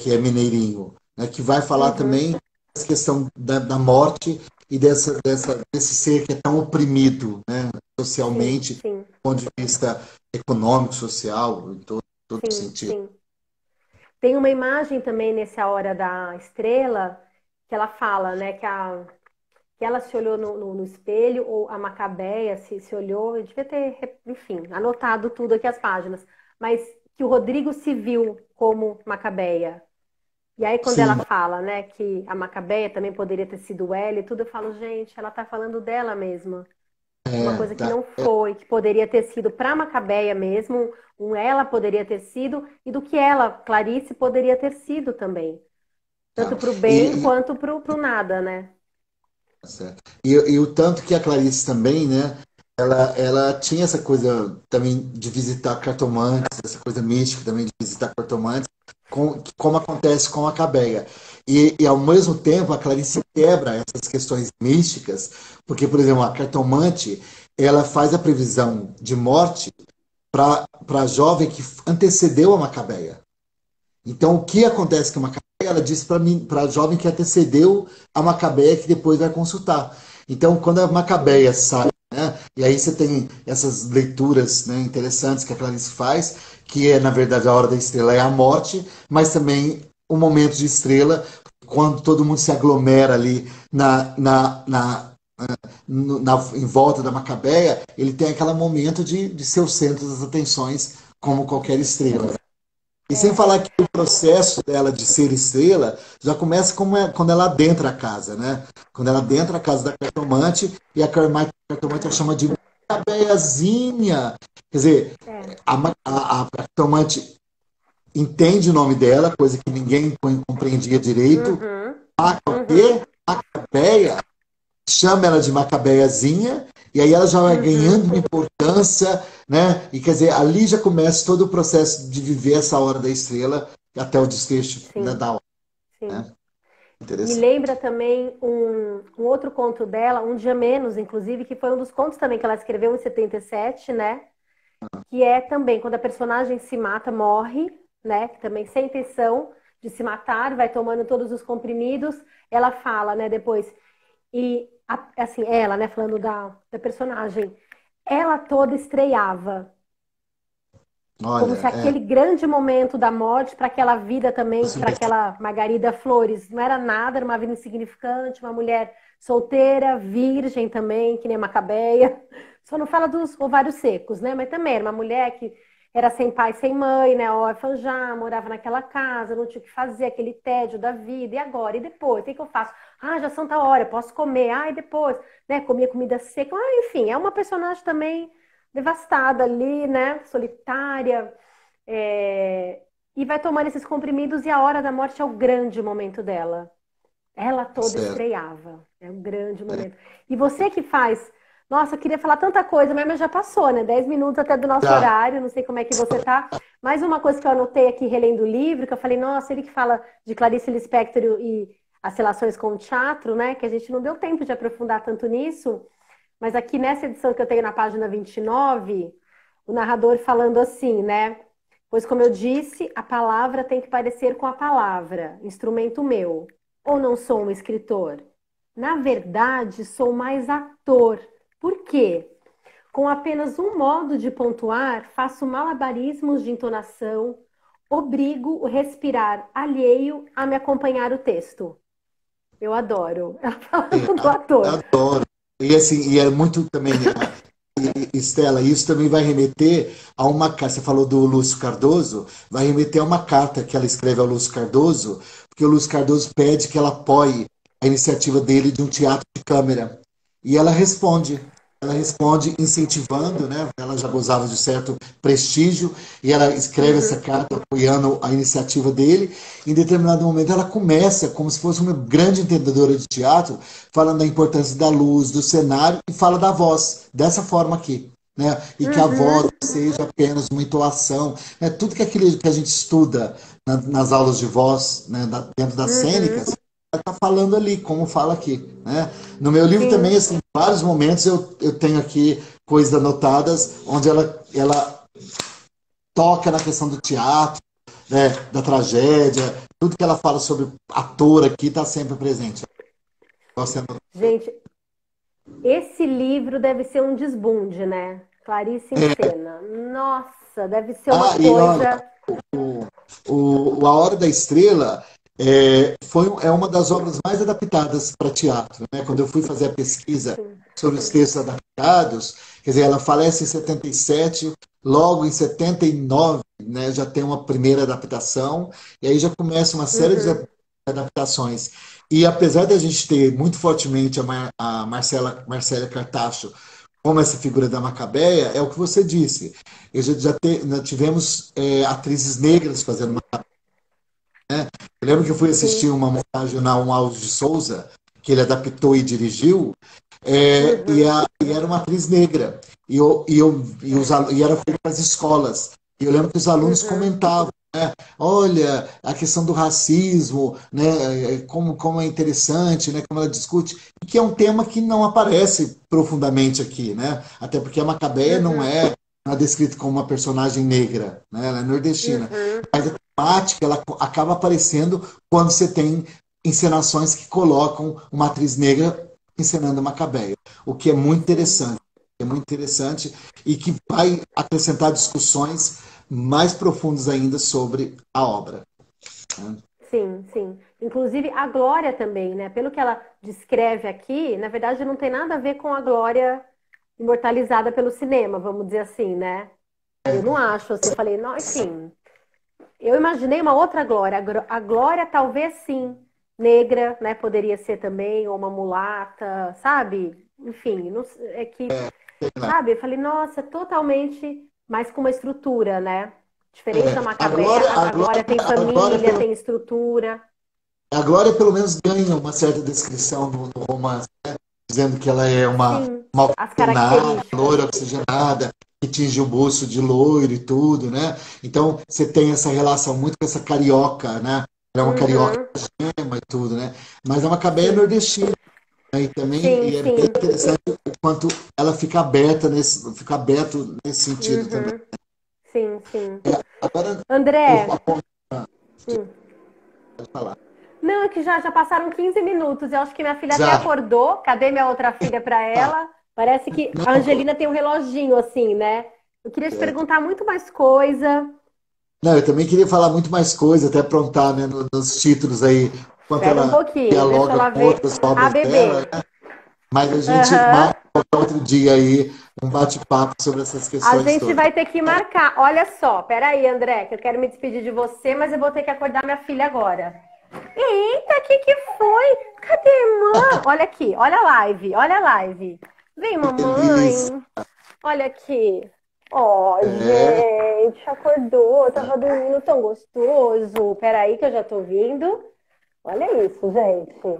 Que é Mineirinho, né? Que vai falar uhum. também dessa questão da morte e desse ser que é tão oprimido, né? Sim, Socialmente, do sim, ponto de vista econômico, social, em todo sim, sentido. sim. Tem uma imagem também nessa hora da estrela que ela fala, né, que ela se olhou no espelho, ou a Macabeia se olhou, eu devia ter, enfim, anotado tudo aqui as páginas, mas que o Rodrigo se viu como Macabeia. E aí, quando ela Sim, fala, né, que a Macabeia também poderia ter sido ela e tudo, eu falo, gente, ela tá falando dela mesma. De uma coisa que tá. não foi, que poderia ter sido para Macabeia mesmo, um ela poderia ter sido, e do que ela, Clarice, poderia ter sido também. Tanto Tá. para o bem E, quanto para o nada, né? tá certo. E o tanto que a Clarice também, né? Ela tinha essa coisa também de visitar cartomantes, essa coisa mística também de visitar cartomantes, como acontece com a Cabeia. E ao mesmo tempo a Clarice quebra essas questões místicas, porque, por exemplo, a cartomante ela faz a previsão de morte para a jovem que antecedeu a Macabeia. Então, o que acontece com a Macabeia? Ela disse para mim, para a jovem que antecedeu a Macabeia, que depois vai consultar. Então, quando a Sim, Macabeia sai, né, e aí você tem essas leituras, né, interessantes que a Clarice faz, que é, na verdade, a hora da estrela é a morte, mas também o momento de estrela, quando todo mundo se aglomera ali em volta da Macabeia, ele tem aquele momento de ser o centro das atenções, como com qualquer estrela. certeza. E sem É, falar que o processo dela de ser estrela já começa quando ela adentra a casa, né? Quando ela adentra a casa da cartomante e a cartomante a chama de Macabeiazinha. Quer dizer, é. a cartomante entende o nome dela, coisa que ninguém compreendia direito. Uhum, uhum, Macabé, Macabeia, chama ela de Macabeiazinha, e aí ela já vai ganhando uhum. uma importância, né? E quer dizer, ali já começa todo o processo de viver essa hora da estrela até o desfecho, né, Sim, da hora, sim. né? Me Interessante. lembra também um outro conto dela, Um Dia Menos, inclusive, que foi um dos contos também que ela escreveu em 77, né? Que é também quando a personagem se mata, morre, né? Que também sem intenção de se matar, vai tomando todos os comprimidos. Ela fala, né, depois, assim, ela, né, falando da personagem, ela toda estreava, como se Olha, aquele grande momento da morte para aquela vida também, assim, para aquela Margarida Flores, não era nada, era uma vida insignificante, uma mulher solteira, virgem também, que nem Macabeia. Só não fala dos ovários secos, né? Mas também era uma mulher que era sem pai, sem mãe, né? Órfã já, morava naquela casa, não tinha o que fazer, aquele tédio da vida. E agora? E depois? O que que eu faço? Ah, já são tal hora, posso comer. Ah, e depois? Né? Comia comida seca. Ah, enfim, é uma personagem também devastada ali, né? Solitária. é, E vai tomando esses comprimidos e a hora da morte é o grande momento dela. Ela toda certo, estreava. É um grande né? momento. E você que faz. Nossa, eu queria falar tanta coisa, mas já passou, né? 10 minutos até do nosso Já, horário, não sei como é que você tá. Mais uma coisa que eu anotei aqui, relendo o livro, que eu falei, nossa, ele que fala de Clarice Lispector e as relações com o teatro, né? Que a gente não deu tempo de aprofundar tanto nisso. Mas aqui nessa edição que eu tenho na página 29, o narrador falando assim, né? Pois, como eu disse, a palavra tem que parecer com a palavra, instrumento meu. Ou não sou um escritor? Na verdade, sou mais ator. Por quê? Com apenas um modo de pontuar, faço malabarismos de entonação, obrigo o respirar alheio a me acompanhar o texto. Eu adoro. Ela falando do ator. adoro. E assim, e é muito também, Estela, isso também vai remeter a uma carta. Você falou do Lúcio Cardoso, vai remeter a uma carta que ela escreve ao Lúcio Cardoso, porque o Lúcio Cardoso pede que ela apoie a iniciativa dele de um teatro de câmara. E ela responde incentivando, né? Ela já gozava de certo prestígio e ela escreve essa Uhum, carta apoiando a iniciativa dele. Em determinado momento, ela começa como se fosse uma grande entendedora de teatro, falando da importância da luz, do cenário e fala da voz, dessa forma aqui. Né? E que a voz uhum, seja apenas uma entoação. Né? Tudo que aquilo que a gente estuda nas aulas de voz, né? Dentro das uhum. cênicas, está falando ali, como fala aqui. Né? No meu livro também, Sim, assim, em vários momentos eu tenho aqui coisas anotadas, onde ela toca na questão do teatro, né, da tragédia, tudo que ela fala sobre ator aqui está sempre presente. Você anota. Gente, esse livro deve ser um desbunde, né? Clarice em É, Cena. Nossa, deve ser uma e olha, coisa. A Hora da Estrela é uma das obras mais adaptadas para teatro, né? Quando eu fui fazer a pesquisa Sim. sobre os textos adaptados, quer dizer, ela falece em 77, logo em 79, né, já tem uma primeira adaptação, e aí já começa uma série de Uhum, adaptações. E apesar da gente ter muito fortemente a Marcela Cartacho como essa figura da Macabeia, é o que você disse. Nós tivemos atrizes negras fazendo eu lembro que eu fui assistir sim. uma montagem na Um Alves de Souza, que ele adaptou e dirigiu, Uhum, e era uma atriz negra, e era feito para as escolas. E eu lembro que os alunos uhum, comentavam, né? Olha, a questão do racismo, né? Como é interessante, né? Como ela discute, e que é um tema que não aparece profundamente aqui, né? Até porque a Macabeia uhum, não é descrita como uma personagem negra, né? Ela é nordestina. uhum. Mas a temática, ela acaba aparecendo quando você tem encenações que colocam uma atriz negra encenando Macabeia, o que Sim. é muito interessante e que vai acrescentar discussões mais profundas ainda sobre a obra, né? Sim, sim. Inclusive a Glória também, né? Pelo que ela descreve aqui, na verdade não tem nada a ver com a Glória imortalizada pelo cinema, vamos dizer assim, né? Eu não acho, assim, eu falei, não, enfim, eu imaginei uma outra Glória. A Glória talvez sim, negra, né? Poderia ser também, ou uma mulata, sabe? Enfim, não, é que, Sei lá. sabe? Eu falei, nossa, totalmente, mas com uma estrutura, né? Diferente da A Macabeia, Glória, a Glória tem a Glória, família, tem estrutura. a Glória pelo menos ganha uma certa descrição no romance, dizendo que ela é Sim, uma as oxigenada, características. loira oxigenada, que tinge o buço de loiro e tudo, né? Então você tem essa relação muito com essa carioca, né? Ela é uma carioca Uhum, gema e tudo, né? Mas é uma cabeça sim, nordestina, né? E também sim, e é bem sim. interessante o quanto ela fica aberto nesse sentido também. Uhum, sim, sim. Agora eu André, vou hum. falar. Não, é que já passaram 15 minutos. Eu acho que minha filha até Já, acordou. Cadê minha outra filha para tá. ela? Parece que a Não, Angelina tem um reloginho assim, né? Eu queria te perguntar muito mais coisa. não, eu também queria falar muito mais coisa, até aprontar, né, nos títulos aí, quanto Espera um ela pouquinho, deixa dialoga ela com ver. outras A obras dela, bebê. né? Mas a gente Aham. marca qualquer outro dia aí um bate-papo sobre essas A questões gente todas. vai ter que marcar. Olha só, peraí, André, que eu quero me despedir de você, mas eu vou ter que acordar minha filha agora. Eita, que foi? Cadê, mãe? Olha aqui, olha a live, olha a live. Vem, Feliz. mamãe. Olha aqui. Ó, É, gente, acordou, tava dormindo tão gostoso. Peraí que eu já tô vindo. Olha isso, gente.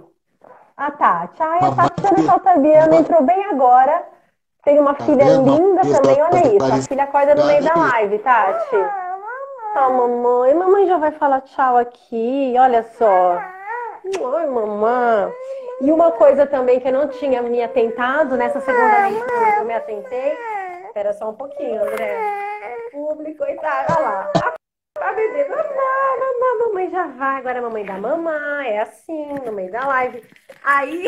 A Tati. Ai, a mamãe, Tatiana Caltabiano uma, entrou bem agora. Tem uma tá filha vendo? Mamãe, linda as também, obras da olha isso. A Clarice filha acorda no meio Lispector da é isso. live, Tati. Tchau, mamãe. Mamãe já vai falar tchau aqui, olha só. Oi, mamãe. E uma coisa também que eu não tinha me atentado nessa segunda leitura, que eu me atentei. Espera só um pouquinho, André. Público, coitado. Olha lá. A bebê, mamãe já vai. Agora a mamãe da mamãe. É assim, no meio da live. Aí,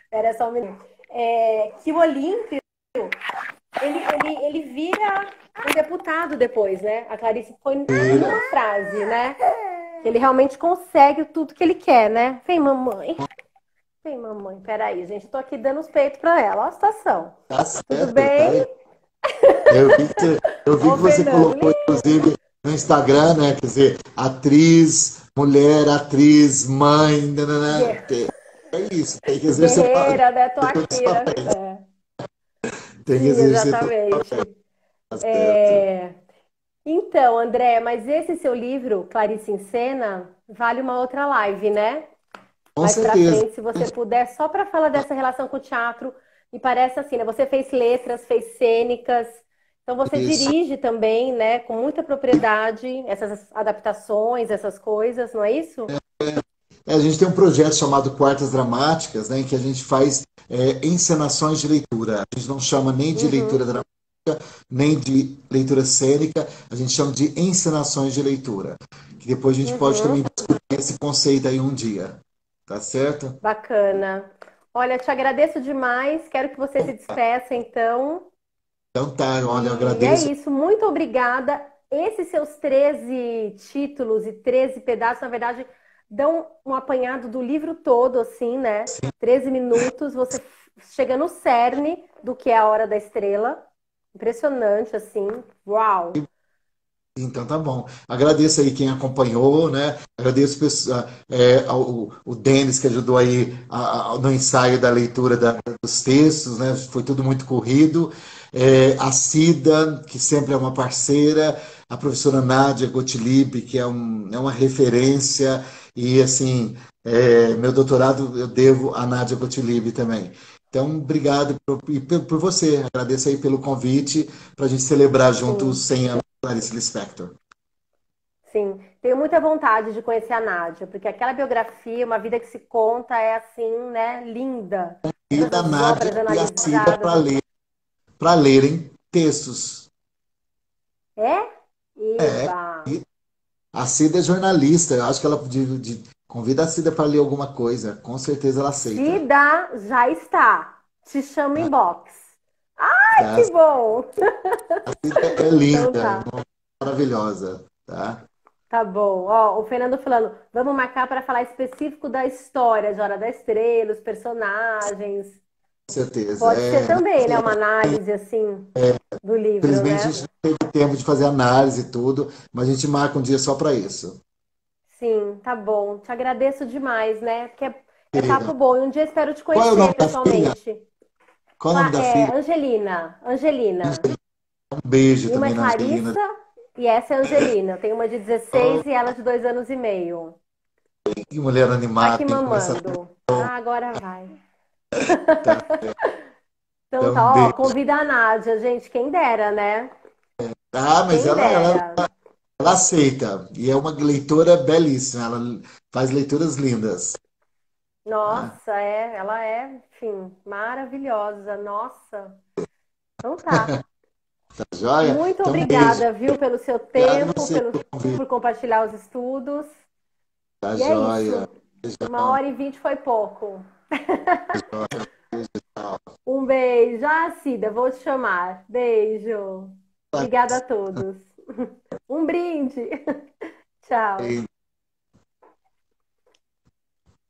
espera só um minuto. Que o Olímpio, ele vira um deputado depois, né? A Clarice foi Vira. numa frase, né? Que ele realmente consegue tudo que ele quer, né? Vem, mamãe. Vem, mamãe. Peraí, gente. Tô aqui dando os peitos pra ela. Olha a situação. Tá Tudo certo, tá bem? aí. Eu vi Ô, que você Fernando. colocou, inclusive, no Instagram, né? Quer dizer, atriz, mulher, atriz, mãe, nananã. É isso, tem que exercer, Guerreira, né? Tô todos os aqui, né? papéis. Tem que Sim, exercer todos os papéis, exatamente. tá certo. É, Então, André, mas esse seu livro, Clarice em Cena, vale uma outra live, né? Com Mais pra certeza. frente, se você puder, só para falar dessa relação com o teatro. E parece assim, né? Você fez letras, fez cênicas, então você Isso. dirige também, né? Com muita propriedade essas adaptações, essas coisas, não é isso? A gente tem um projeto chamado Quartas Dramáticas, né, em que a gente faz encenações de leitura. A gente não chama nem de leitura Uhum, dramática, nem de leitura cênica, a gente chama de encenações de leitura. Que depois a gente pode também uhum. discutir esse conceito aí um dia. Tá certo? Bacana. Olha, te agradeço demais. Quero que você se despeça, então. Então tá, olha, eu E é agradeço. isso. Muito obrigada. Esses seus 13 títulos e 13 pedaços, na verdade, dão um apanhado do livro todo, assim, né? 13 minutos, você chega no cerne do que é a Hora da Estrela. Impressionante, assim. Uau! Então tá bom. Agradeço aí quem acompanhou, né? Agradeço o Denis que ajudou aí no ensaio da leitura dos textos, né? Foi tudo muito corrido. A Cida, que sempre é uma parceira, a professora Nádia Gottlieb, que é uma referência, e assim, meu doutorado eu devo a Nádia Gottlieb também. Então, obrigado por você. Agradeço aí pelo convite para a gente celebrar juntos Sim, 100 anos da Clarice Lispector. sim. Tenho muita vontade de conhecer a Nádia, porque aquela biografia, uma vida que se conta, é assim, né? Linda. E Todas da as Nádia obras e a Cida analisadas. para lerem textos. É? É, Eba! e a Cida é jornalista, eu acho que ela convida a Cida para ler alguma coisa, com certeza ela aceita. Cida já está. Te chamo Tá? inbox. Ai, Tá? que bom! A Cida é Então linda, tá. é maravilhosa, tá? Tá bom. Ó, o Fernando falando, vamos marcar para falar específico da história de Hora da Estrela, os personagens. Com certeza. Pode ser também, né? Uma análise assim do livro, Infelizmente a né? gente não teve tempo de fazer análise e tudo, mas a gente marca um dia só para isso. Sim, tá bom. Te agradeço demais, né? Porque é papo Querida. bom. E um dia espero te Qual é o nome conhecer da filha? pessoalmente. Qual é o nome da filha? Angelina. Angelina. Um beijo Uma é também na Angelina. Clarissa e essa é a Angelina. Eu tenho uma de 16 e ela de 2 anos e meio. Que mulher Tá animada, aqui tem que começar mamando. Ah, agora vai. a tá. Então Então, um tá, ó, beijo. convida a Nádia, gente, quem dera, né? Ah, mas Quem dera. ela aceita. E é uma leitora belíssima. Ela faz leituras lindas. Tá? Nossa, ela é, enfim, maravilhosa. Nossa. Então tá. Tá joia? Muito Então, um beijo. obrigada, viu, pelo seu Obrigado a tempo, você pelo convite. por compartilhar os estudos. Tá E é joia. isso. Uma Beijão. hora e 20 foi pouco. Tá joia. Beijo, tchau. Um beijo. Ah, Cida, vou te chamar. Beijo. Obrigada a todos. Um brinde. Tchau.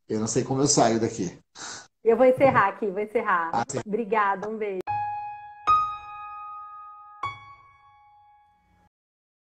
Eu não sei como eu saio daqui. Eu vou encerrar aqui, vou Ah, encerrar. sim. Obrigada, um beijo.